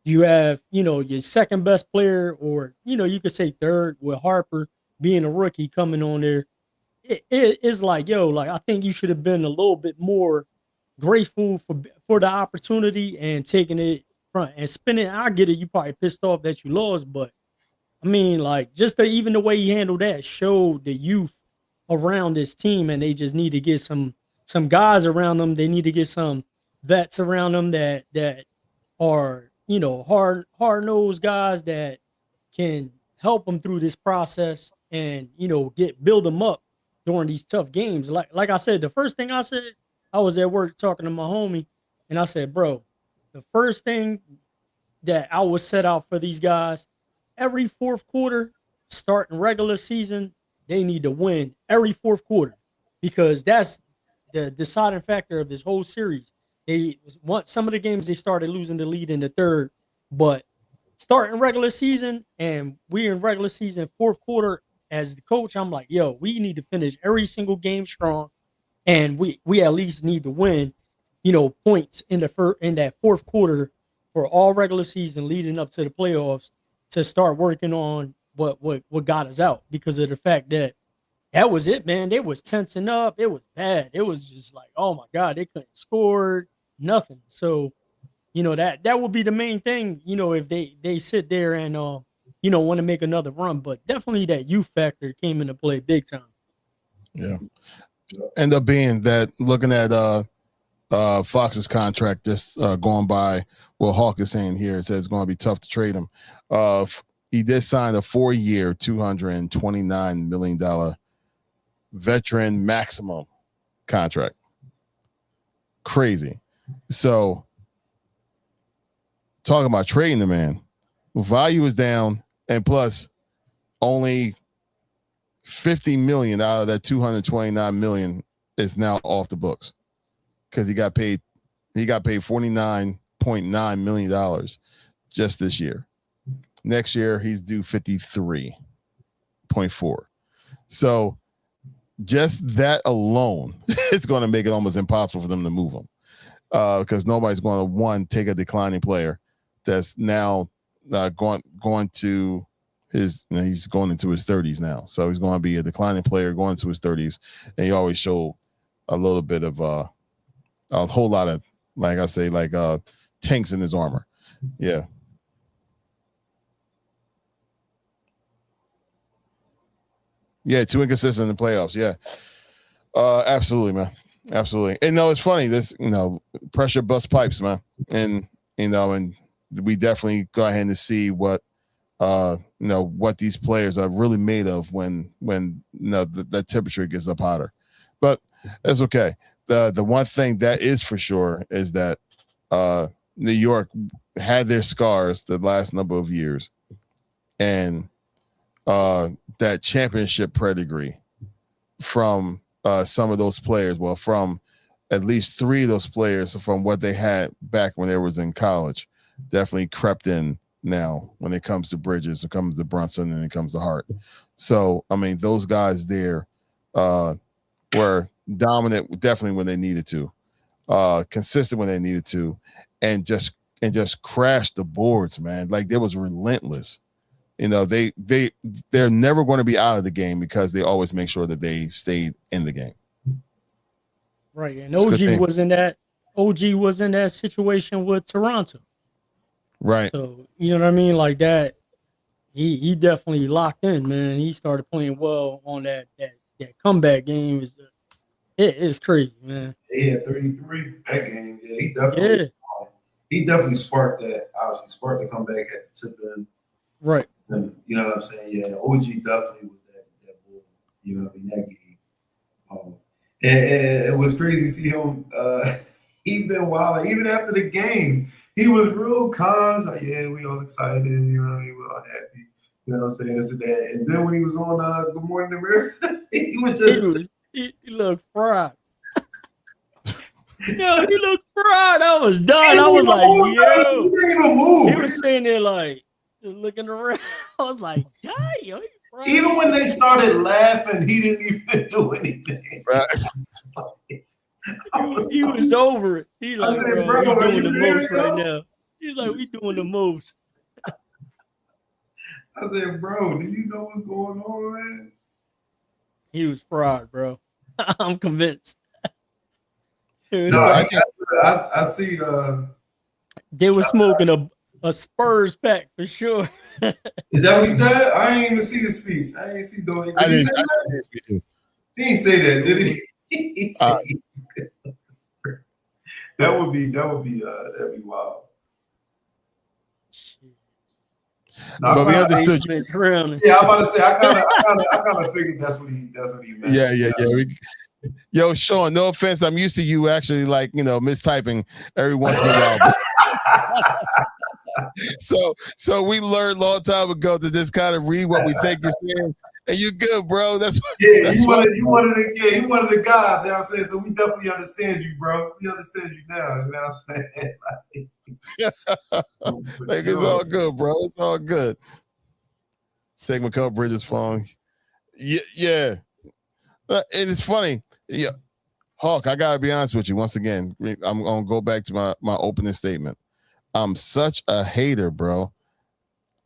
You have, your second best player, or you could say third with Harper being a rookie coming on there. It's like, yo, like I think you should have been a little bit more grateful for the opportunity and taking it front and spinning. I get it, you probably pissed off that you lost, but I mean, like just even the way he handled that showed the youth around this team, and they just need to get some guys around them. They need to get some vets around them that are hard nosed guys that can help them through this process and build them up during these tough games. Like I said, the first thing I said, I was at work talking to my homie, and I said, bro, the first thing that I would set out for these guys every fourth quarter, starting regular season, they need to win every fourth quarter because that's the deciding factor of this whole series. They want some of the games they started losing the lead in the third, but starting regular season and we're in regular season fourth quarter as the coach, I'm like, yo, we need to finish every single game strong, and we at least need to win, points in that fourth quarter for all regular season leading up to the playoffs to start working on what got us out because of the fact that was it, man. They was tensing up. It was bad. It was just like, oh my God, they couldn't score nothing. So, that would be the main thing, if they sit there and want to make another run. But definitely that youth factor came into play big time. Yeah. End up being that looking at Fox's contract just going by what Hawk is saying here, it says it's going to be tough to trade him. He did sign a 4-year, $229 million veteran maximum contract. Crazy. So talking about trading the man, value is down, and plus only $50 million out of that $229 million is now off the books because he got paid $49.9 million just this year. Next year he's due 53.4. So just that alone it's going to make it almost impossible for them to move him because nobody's going to take a declining player that's now going to his, he's going into his 30s now, so he's going to be a declining player going into his 30s, and he always show a little bit of a whole lot of, like I say, like tanks in his armor. Yeah. Yeah, too inconsistent in the playoffs. Yeah. Absolutely, man. Absolutely. And no, it's funny. This, pressure bust pipes, man. And and we definitely go ahead and see what what these players are really made of when the temperature gets up hotter. But that's okay. The one thing that is for sure is that New York had their scars the last number of years, and that championship pedigree from some of those players, well, from at least three of those players from what they had back when they was in college, definitely crept in now when it comes to Bridges, it comes to Brunson, and it comes to Hart. So, I mean, those guys there were dominant definitely when they needed to, consistent when they needed to, and just crashed the boards, man. Like, they was relentless. They're never going to be out of the game because they always make sure that they stayed in the game. Right. And OG was in that situation with Toronto. Right. So, you know what I mean? Like that, he definitely locked in, man. He started playing well on that comeback game. It's crazy, man. He had 33 that game. Yeah, he definitely sparked that. Obviously, sparked the comeback at the tip end. Right. And, you know what I'm saying? Yeah, OG definitely was that bull. You know what I mean? That game. And it was crazy to see him. He been wild. Even after the game, he was real calm. Like, yeah, we all excited. You know, we were all happy. You know what I'm saying? This and that. And then when he was on Good Morning America, he was just he looked fried. Yo, he looked fried. I was done. I was like, yo. He didn't even move. He was sitting there like looking around. I was like, damn, yo, even when they started laughing, he didn't even do anything. Right. He was over it. He like, I said, bro, we doing the really, most right now. He's like, we doing the most. I said, bro, do you know what's going on, man? He was fried, bro. I'm convinced. No, I see. They were smoking a Spurs pack for sure. Is that what he said? I ain't even see the speech. I ain't see Dwayne. I didn't see the speech. He didn't say that, did he? That would be that'd be wild. No, but we understood. Yeah, I'm about to say I kind of figured that's what he meant. Yeah. Yo, Sean, no offense. I'm used to you actually mistyping every once in a while. So we learned a long time ago to just kind of read what we think you're saying, and you good, bro. That's you one of the guys. You know what I'm saying? So we definitely understand you, bro. We understand you now. You know what I'm saying? Like it's all good, bro. It's all good. Take Mikal Bridges' phone. Yeah. And it's funny. Yeah, Hawk, I gotta be honest with you. Once again, I'm gonna go back to my opening statement. I'm such a hater, bro.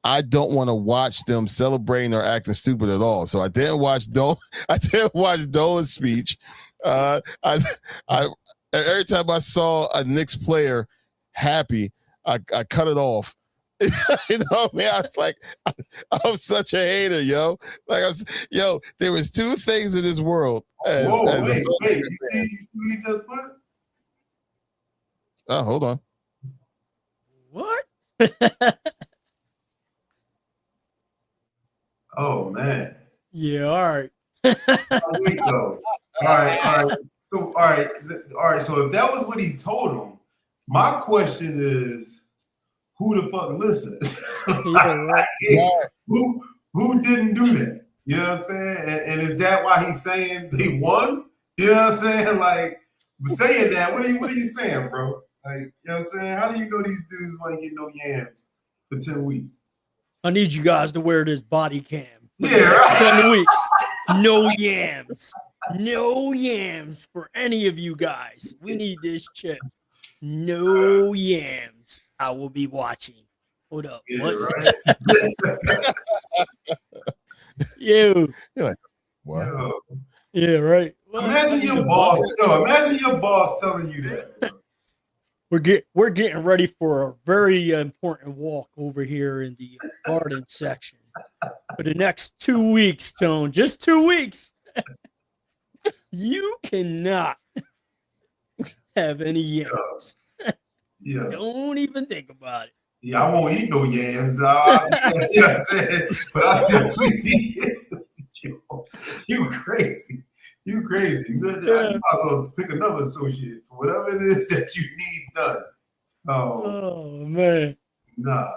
I don't want to watch them celebrating or acting stupid at all. So I didn't watch Dolan's speech. I every time I saw a Knicks player happy, I cut it off. You know what I mean? I was like, I'm such a hater, yo. There was two things in this world. Wait. You see what he just put? Oh, hold on. What? Oh man. Yeah, all right. Wait, though. All right. So So if that was what he told him, my question is, who the fuck listens? Yeah, right. Who didn't do that? You know what I'm saying? And is that why he's saying they won? You know what I'm saying? Like, saying that, what are you saying, bro? Like, you know what I'm saying? How do you know these dudes want to get no yams for 10 weeks? I need you guys to wear this body cam for the Yeah, next right. 10 weeks. No yams. No yams for any of you guys. We need this chip. No yams. I will be watching. Hold up. Yeah, What? right. You. You're like, what? Yo, Yeah, right. What? imagine your boss. Imagine your boss telling you that. Bro. We're getting ready for a very important walk over here in the garden section for the next 2 weeks, Tone. Just 2 weeks. You cannot have any yams. Yeah. Don't even think about it. Yeah, I won't eat no yams. You know what I'm saying? But I definitely be you crazy. You crazy. You might as well pick another associate for whatever it is that you need done. Oh man. Nah.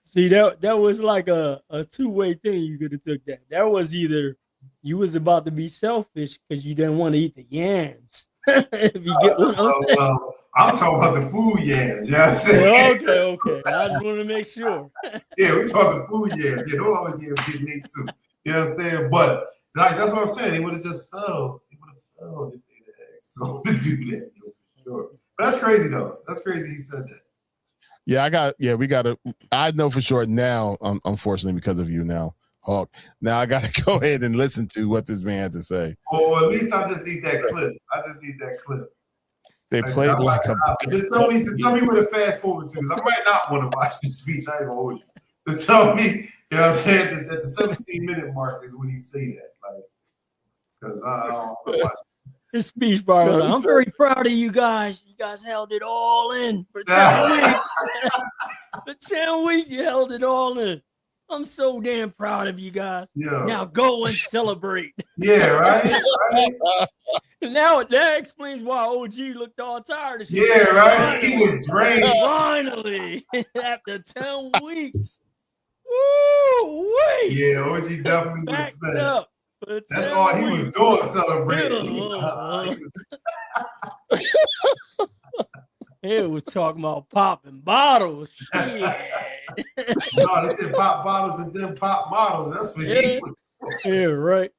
See, that was like a two-way thing. You could have took that. That was either you was about to be selfish because you didn't want to eat the yams. If you get what I'm saying. Well, I'm talking about the food yams. You know what I'm saying? Okay. I just want to make sure. Yeah, we talking food yams. Yeah, those other yams getting ate too. You know what I'm saying? But like that's what I'm saying. They would have just fell. They would have fell if they'd have asked them to do that. For sure. But that's crazy though. That's crazy he said that. Yeah, we got to. I know for sure now, unfortunately, because of you now, Hawk. Now I got to go ahead and listen to what this man had to say. Or at least I just need that clip. I just need that clip. They played like a. Just tell me where to fast forward to, because I might not want to watch this speech. I ain't gonna hold you. Just tell me, you know what I'm saying, that the 17-minute mark is when he say that. Like, because I don't want to watch it. His speech bar. I'm very proud of you guys. You guys held it all in for 10 weeks. For 10 weeks, you held it all in. I'm so damn proud of you guys. Yeah. Now go and celebrate. Yeah, right? Now that explains why OG looked all tired of shit. Yeah, right? He was drained. Finally, after 10 weeks. Woo! Yeah, OG definitely was spent. Up. That's all he was doing, celebrating. It was talking about popping bottles. Shit. No, they said pop bottles and then pop models. That's what he was doing. Yeah, right.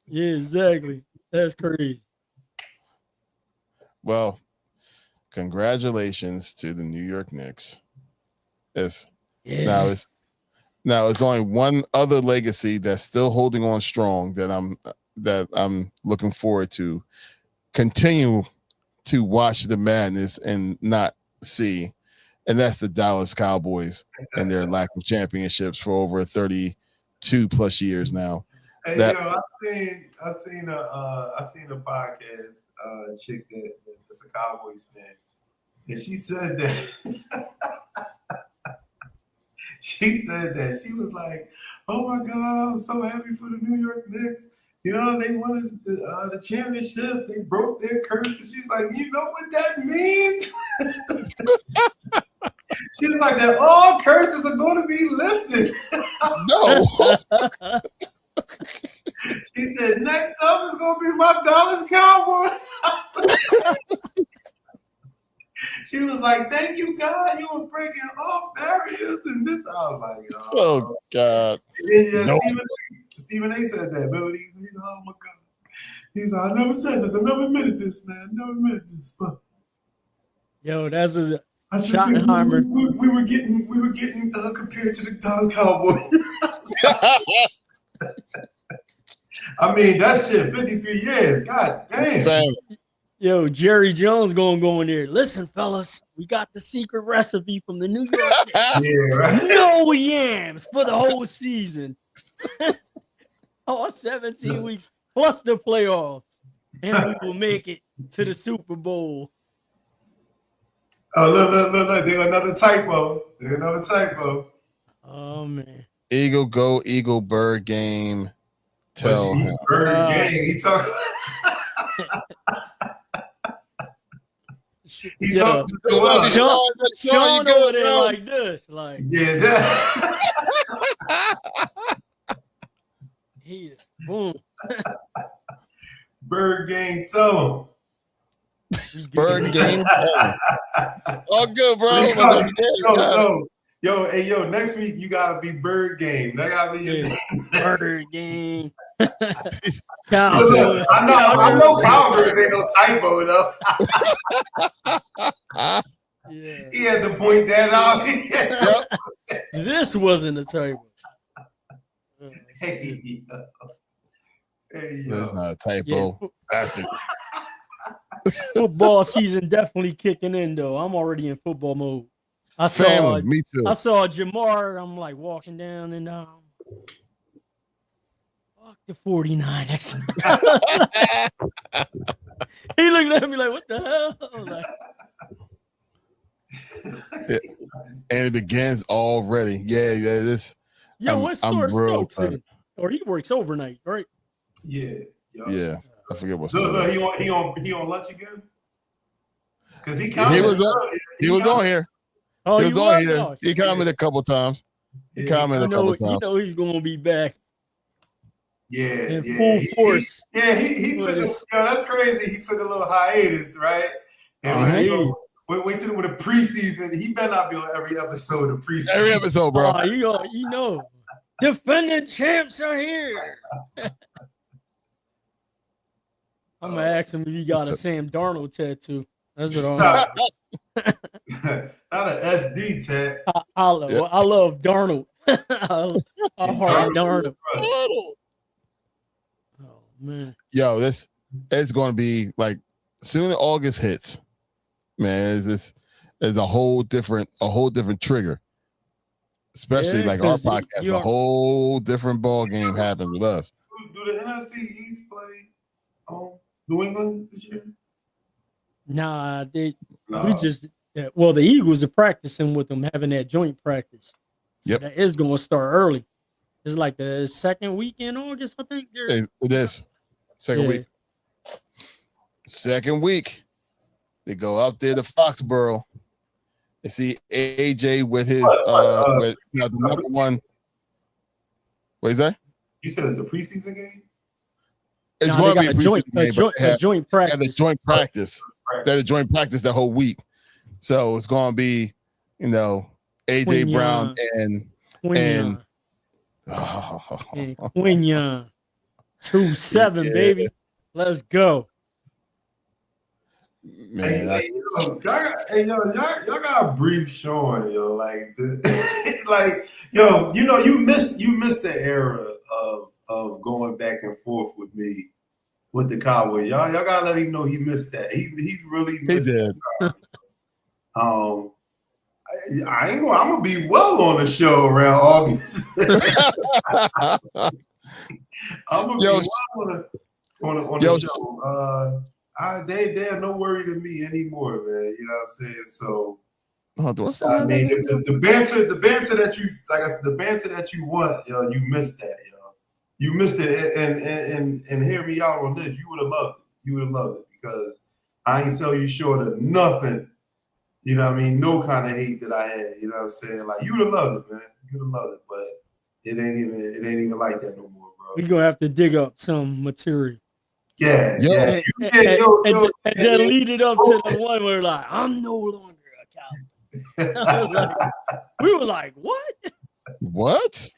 Yeah, exactly. That's crazy. Well, congratulations to the New York Knicks. Now it's only one other legacy that's still holding on strong that I'm looking forward to continue to watch the madness and not see, and that's the Dallas Cowboys and their lack of championships for over 32 plus years now. Hey, yo, I seen a podcast chick that's a Cowboys fan, and she said that she was like, "Oh my God, I'm so happy for the New York Knicks. You know, they wanted the championship. They broke their curse." And she was like, "You know what that means?" She was like, "That all curses are going to be lifted." No. She said, "Next up is going to be my Dallas Cowboys." She was like, "Thank you, God. You were breaking all barriers." And this, I was like, "Oh God." No. Stephen A. said that. Remember, he's like, "Oh my God." He's like, "I never said this. I never admitted this, man. Never admitted this." But yo, that's a Schottenheimer. We were getting compared to the Dallas Cowboys. I mean, that shit, 53 years. God damn. Yo, Jerry Jones gonna go in there. Listen, fellas, we got the secret recipe from the New York Knicks. Yeah, right. No yams for the whole season. All 17 weeks plus the playoffs. And we will make it to the Super Bowl. Oh, look. There's another typo. Oh, man. Eagle go, Eagle bird game. Tell him. Bird game. He talking. He talking to Sean over there like this. Like, yeah. Boom. Bird game, tell Bird game. All good, bro. him. Let's go. Yo, next week you gotta be bird game. That gotta be your Bird game. Cowboy. I know Cowboys ain't no typo though. Yeah. He had to point that out. This wasn't a typo. Hey, That's not a typo. Yeah. Bastard. Football season definitely kicking in though. I'm already in football mode. Family, me too. I saw Jamar. I'm like walking down and fuck the 49ers. He looked at me like, what the hell? I was like, and it begins already. Yeah. This. What store Stokes in? Or he works overnight, right? Yeah. Yeah. I forget what. Look, he on lunch again? Because he was on here. Oh, he was on here. Oh, he commented a couple times. You know he's gonna be back. Yeah, in full force. He took that's crazy. He took a little hiatus, right? And wait till with a preseason. He better not be on every episode of preseason. Every episode, bro. You know, defending champs are here. I'm gonna ask him if he got a Sam Darnold tattoo. That's what I'm. Not an SD tat. I love Darnold. I heart Darnold. Oh man. Yo, it's going to be like soon as August hits, man. There's a whole different trigger. Especially like our podcast, a whole different ball game happens with us. Do the NFC East play New England this year? Nah, the Eagles are practicing with them, having that joint practice. Yep. That is going to start early. It's like the second week in August, I think. It is. Second week. Second week. They go out there to Foxborough. They see AJ with his with the number one. What is that? You said it's a preseason game? It's going to be a joint practice. And a joint practice. They had a joint practice the whole week. So it's going to be, AJ Brown and Quinyon. 2-7, baby. Let's go. Man, y'all gotta brief Sean, yo. You missed the era of going back and forth with me with the Cowboys. Y'all gotta let him know he missed that. He really missed it. I'm gonna be well on the show around August. I'm gonna be well on the show. They are no worry to me anymore, man. You know what I'm saying? So the banter that you the banter that you want, yo, you missed that, yo. You missed it, and hear me out on this. You would have loved it. You would have loved it because I ain't sell you short of nothing. You know what I mean? No kind of hate that I had. You know what I'm saying? Like you would have loved it, man. You would have loved it, but it ain't even like that no more, bro. We're gonna have to dig up some material. Yeah. And then lead it up to the one where like, I'm no longer a Cowboy. We were like, what? What?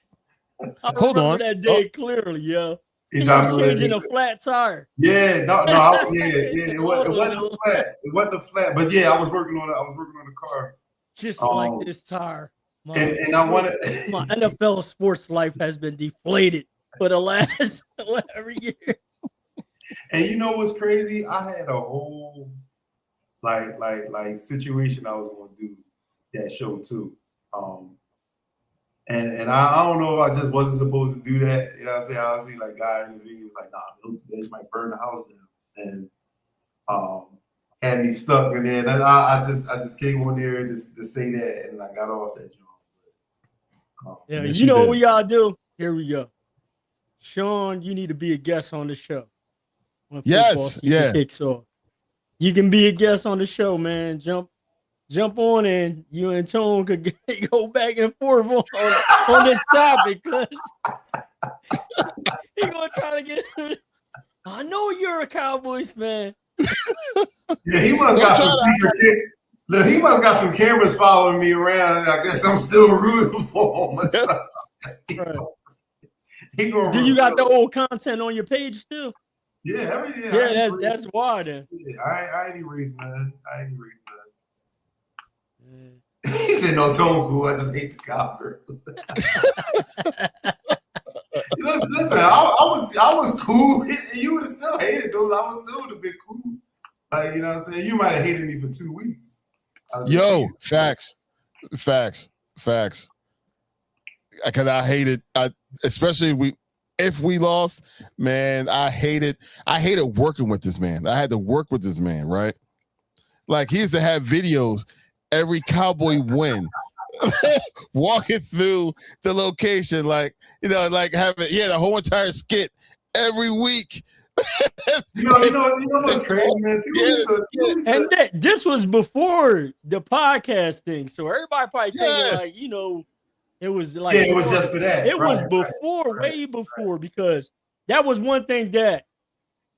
Hold on. That day clearly, yo. He's changing a flat tire. Yeah, It wasn't flat. It wasn't flat. But yeah, I was working on the car. Just like this tire. And I wanted my NFL sports life has been deflated for the last whatever years. And you know what's crazy? I had a whole like situation I was going to do that show too. And I don't know if I just wasn't supposed to do that. You know what I'm saying? Obviously, like guy in the video was like, nah, they might burn the house down. And had me stuck in there. And I just came on there to say that, and I got off that job. You know what we gotta do? Here we go. Sean, you need to be a guest on the show. Yes, kicks off. You can be a guest on the show, man. Jump on, and you and Tone could go back and forth on this topic. Cause He gonna try to get. I know you're a Cowboys fan. Yeah, he must got some secret. Look, he must got some cameras following me around, and I guess I'm still rooting for him. Right. He gonna Do you got the old content on your page still? Yeah, everything. Yeah, that's why then. Yeah, I ain't erased none. He said, "No, Tone cool. I just hate the Cowgirls." Listen, I was cool. You would have still hated those. I was still would have been cool. Like, you know what I'm saying? You might have hated me for 2 weeks. Yo, facts. Because I hated, especially if we lost, man. I hated working with this man. I had to work with this man, right? Like, he used to have videos every Cowboy win, walking through the location, like, you know, like he had a whole entire skit every week. You know what's crazy, man? This was before the podcast thing, so everybody probably thinking like, you know, it was like, it was just for that. It was before, way before, because that was one thing that,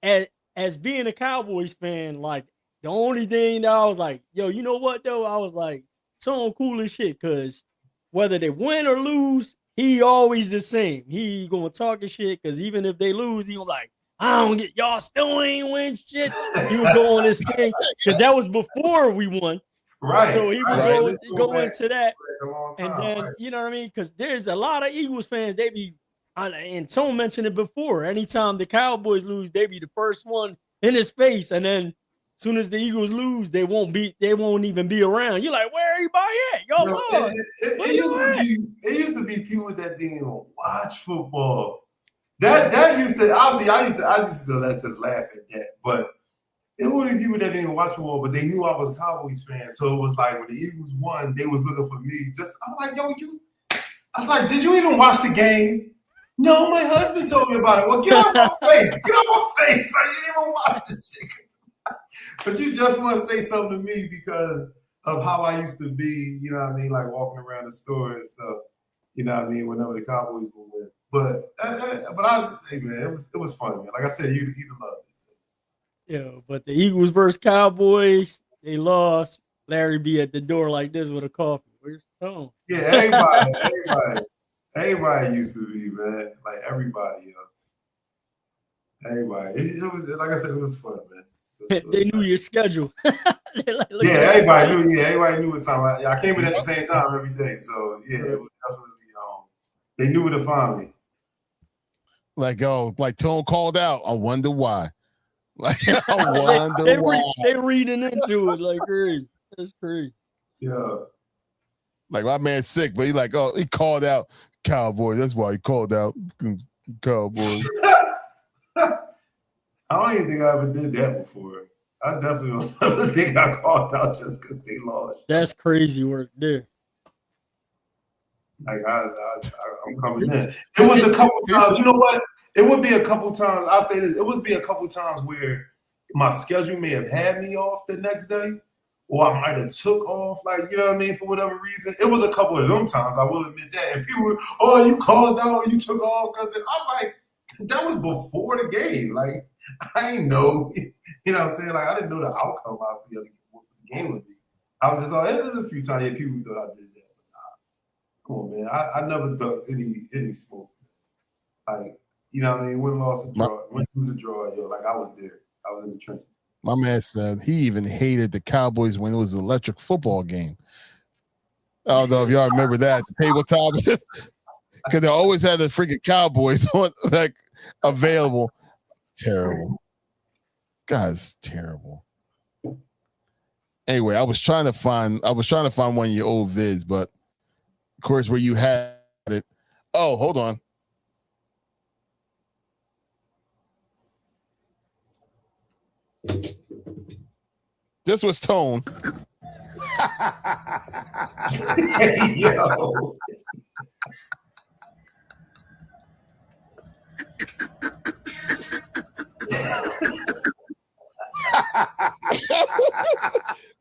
as being a Cowboys fan, like, the only thing that I was like, yo, you know what though? I was like, Tone cool as shit, because whether they win or lose, he always the same. He gonna talk his shit, because even if they lose, he gonna like, I don't get, y'all still ain't win shit. He would go on this thing, because that was before we won. Right. So he would go into that. And then, you know what I mean? Because there's a lot of Eagles fans, they be, and Tone mentioned it before, anytime the Cowboys lose, they be the first one in his face. And then as soon as the Eagles lose, they won't even be around. You're like, where everybody at? Y'all lost. It used to be people that didn't even watch football. That used to, obviously, I used to let's just laugh at that. But it would be people that didn't watch football, but they knew I was a Cowboys fan. So it was like when the Eagles won, they was looking for me. I'm like, yo, I was like, did you even watch the game? No, my husband told me about it. Well, get off my face. Get off my face. Like, you didn't even watch this shit. But you just want to say something to me because of how I used to be, you know what I mean, like walking around the store and stuff, you know what I mean, whenever the Cowboys would win. But hey man, it was fun, man. Like I said, you loved it. Yeah, but the Eagles versus Cowboys, they lost. Larry be at the door like this with a coffee. Where's Tone? Yeah, everybody used to be, man. Like everybody, you know. Everybody. It was, like I said, it was fun, man. They knew your schedule. Everybody knew what time I came in at the same time every day. So yeah, it was definitely they knew where to find me. Like Tone called out. I wonder why. Like I wonder why. They reading into it like crazy. That's crazy. Yeah. Like my man's sick, but he called out Cowboys. That's why he called out Cowboys. I don't even think I ever did that before. I definitely don't ever think I called out just because they lost. That's crazy work there. Like I'm coming in. It was a couple times. You know what? It would be a couple times. I'll say this. It would be a couple times where my schedule may have had me off the next day, or I might have took off. Like, you know what I mean, for whatever reason. It was a couple of them times. I will admit that. And people were, oh, you called out, or you took off because I was like, that was before the game. Like, I ain't know. You know what I'm saying? Like, I didn't know the outcome obviously of what the game would be. I was just like, there's a few times people thought I did that. Come on, man. I never ducked any smoke. Like, you know what I mean? Win, loss, or draw. Win, lose, or draw. Yo, like I was there. I was in the trenches. My man said he even hated the Cowboys when it was an electric football game. I don't know if y'all remember that. The tabletop. Because they always had the freaking Cowboys on, like, available. Terrible. Guys, terrible. Anyway, I was trying to find one of your old vids, but of course, where you had it. Oh, hold on. This was Tone. Yo.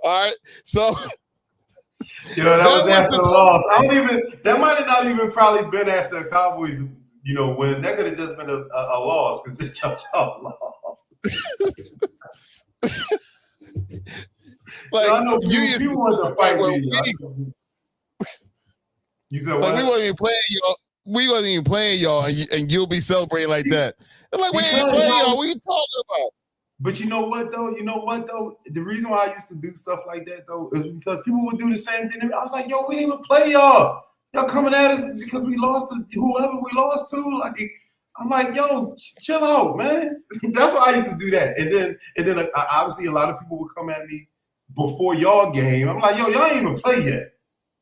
All right, so that was after the loss. That might have not even probably been after the Cowboys, win. That could have just been a loss because y'all lost. Like, I know you wanted to fight me. You said what? Like, we wasn't even playing y'all. We wasn't even playing y'all, and you'll be celebrating like that. And like, we ain't playing y'all. What are you talking about? But you know what though? The reason why I used to do stuff like that though is because people would do the same thing. I was like, yo, we didn't even play y'all. Y'all coming at us because we lost to whoever we lost to. Like, I'm like, yo, chill out, man. That's why I used to do that. And then obviously a lot of people would come at me before y'all game. I'm like, yo, y'all ain't even play yet.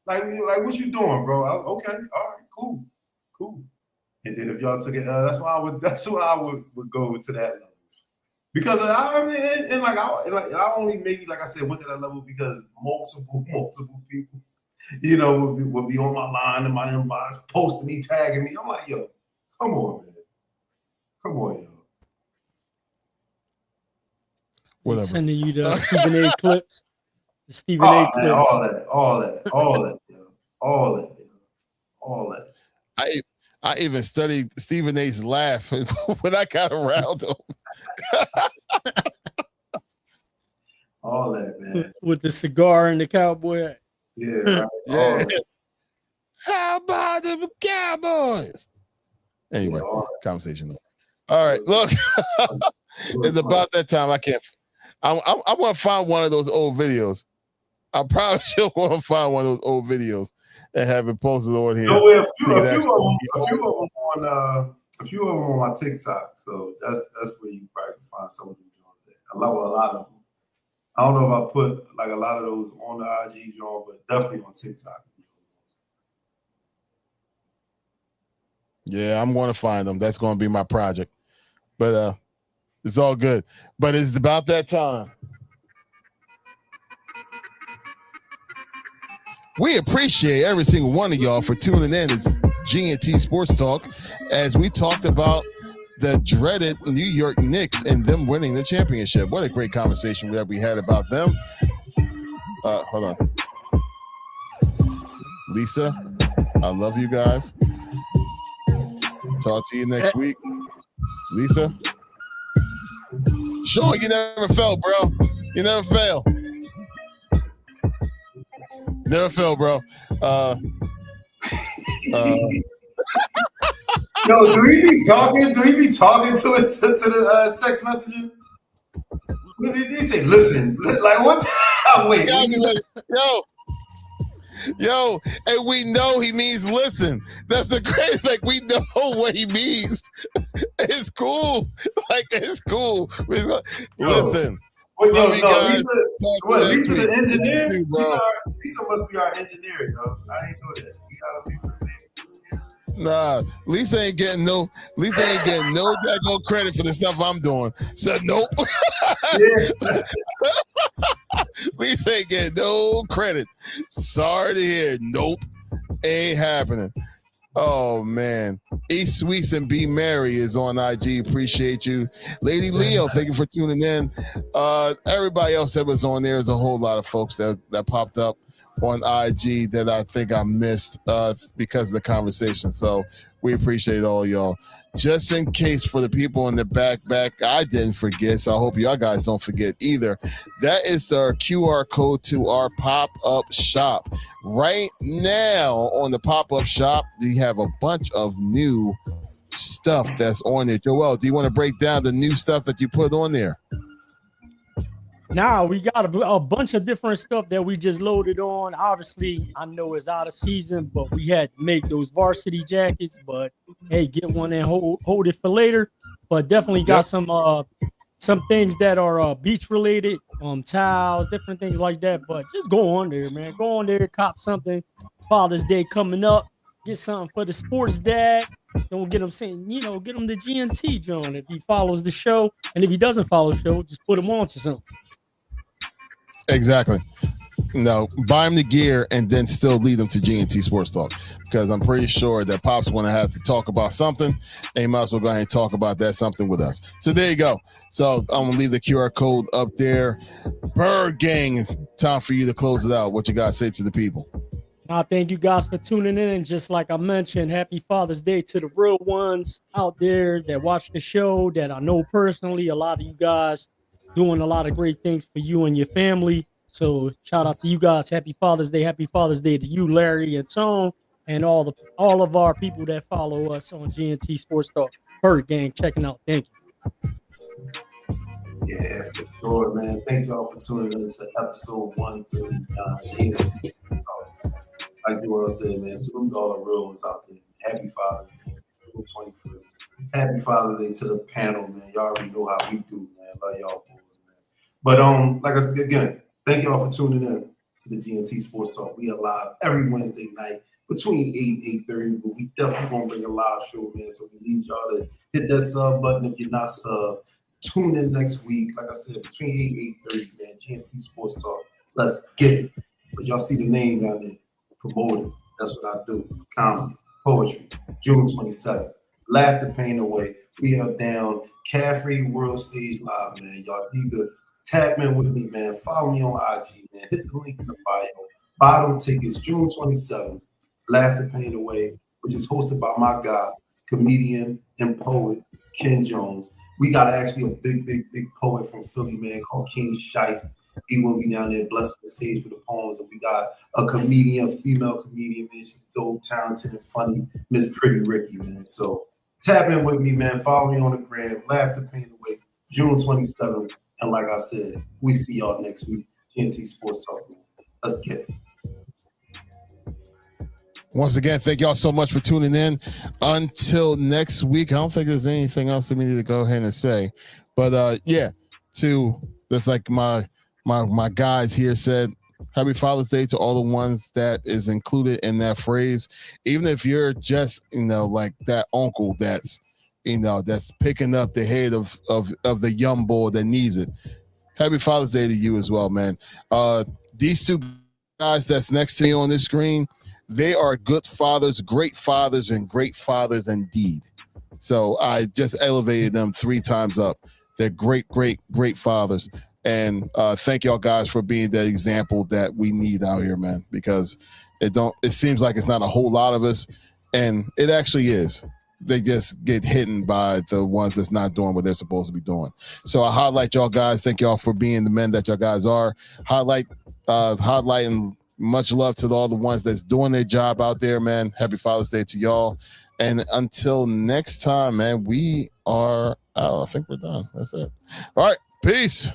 Like what you doing, bro? Okay, all right, cool. And then if y'all took it, that's why I would go to that level. Because I only maybe, like I said, went to that level because multiple people, would be on my line in my inbox, posting me, tagging me. I'm like, yo, come on, man. Come on, yo. Whatever. Sending you the Stephen A. clips. The Stephen A. clips. Man, all that. I even studied Stephen A.'s laugh when I got around him. All that, man. With the cigar and the cowboy hat. Yeah, right. Yeah. How about the Cowboys? Anyway, conversation. All right, look. It's about that time. I want to find one of those old videos. I probably should want to find one of those old videos and have it posted on here. A few of them on my TikTok. So that's where you probably can find some of them. I love a lot of them. I don't know if I put like a lot of those on the IG joint, but definitely on TikTok. Yeah, I'm going to find them. That's going to be my project. But it's all good. But it's about that time. We appreciate every single one of y'all for tuning in to GNT Sports Talk as we talked about the dreaded New York Knicks and them winning the championship. What a great conversation that we had about them. Hold on. Lisa, I love you guys. Talk to you next week. Lisa. Sean, you never fail, bro. You never fail. Never fail, bro. Yo, do he be talking? Do he be talking to us to the text messages? What did he say? Listen, like what? Wait. Yo, and we know he means listen. That's the great. Like, we know what he means. It's cool. Like, it's cool. Listen. Well, Lisa the engineer? Lisa must be our engineer, yo. I ain't know that. We got a Lisa engineer. Nah, Lisa ain't getting no daggone credit for the stuff I'm doing. So nope. Lisa ain't getting no credit. Sorry to hear. Nope. Ain't happening. Oh man. E Sweets and Be Merry is on IG. Appreciate you. Lady Leo, thank you for tuning in. Everybody else that was on there is a whole lot of folks that popped up on IG that I think I missed because of the conversation. So we appreciate all y'all. Just in case for the people in the back, I didn't forget, so I hope y'all guys don't forget either. That is the QR code to our pop-up shop. Right now on the pop-up shop, we have a bunch of new stuff that's on there. Joel, do you want to break down the new stuff that you put on there? Now we got a bunch of different stuff that we just loaded on. Obviously, I know it's out of season, but we had to make those varsity jackets. But hey, get one and hold it for later. But definitely got some things that are beach related, towels, different things like that. But just go on there, man. Go on there, cop something. Father's Day coming up. Get something for the sports dad. Don't get him saying, get him the GNT, John. If he follows the show, and if he doesn't follow the show, just put him on to something. Exactly. No, buy him the gear and then still lead him to GNT Sportstalk, because I'm pretty sure that Pop's going to have to talk about something, and he might as well go ahead and talk about that something with us. So there you go. So I'm going to leave the QR code up there. Bird Gang, time for you to close it out. What you got to say to the people? I thank you guys for tuning in. And just like I mentioned, happy Father's Day to the real ones out there that watch the show, that I know personally. A lot of you guys doing a lot of great things for you and your family. So shout out to you guys. Happy Father's Day. Happy Father's Day to you, Larry and Tone, and all of our people that follow us on GNT Sportstalk. Bird Gang checking out. Thank you. Yeah, for sure, man. Thank y'all for tuning in to episode 139. Like Joel said, man, salute all the real ones out there. Happy Father's Day, April 21st. Happy Father's Day to the panel, man. Y'all already know how we do, man. Love y'all boys, man. But like I said again, thank y'all for tuning in to the GNT Sports Talk. We are live every Wednesday night between 8 and 8:30, but we definitely gonna bring a live show, man. So we need y'all to hit that sub button if you're not sub. Tune in next week, like I said, between 8 and 8:30, man. GNT Sports Talk. Let's get it. But y'all see the name down there. Promoting. That's what I do. Comedy, poetry. June 27th. Laugh the pain away. We are down Caffrey World Stage Live, man. Y'all either tap in with me, man. Follow me on IG, man. Hit the link in the bio. Bottom tickets, June 27th. Laugh the pain away, which is hosted by my guy, comedian and poet Ken Jones. We got actually a big poet from Philly, man, called King Shiest. He will be down there blessing the stage with the poems. And we got a comedian, a female comedian, man. She's dope, talented, and funny, Miss Pretty Ricky, man. So tap in with me, man. Follow me on the gram. Laugh the pain away. June 27th. And like I said, we see y'all next week. GNT Sports Talk, man. Let's get it. Once again, thank y'all so much for tuning in. Until next week, I don't think there's anything else that we need to go ahead and say. But yeah, that's like my guys here said, happy Father's Day to all the ones that is included in that phrase. Even if you're just, like that uncle that's, that's picking up the head of the young boy that needs it. Happy Father's Day to you as well, man. These two guys that's next to me on this screen, they are good fathers, great fathers, and great fathers indeed. So I just elevated them 3 times up. They're great fathers. And thank y'all guys for being that example that we need out here, man, because it seems like it's not a whole lot of us, and it actually is. They just get hidden by the ones that's not doing what they're supposed to be doing. So I highlight y'all guys. Thank y'all for being the men that y'all guys are. Highlighting much love to all the ones that's doing their job out there, man. Happy Father's Day to y'all. And until next time, man, we are out. I think we're done. That's it. All right. Peace.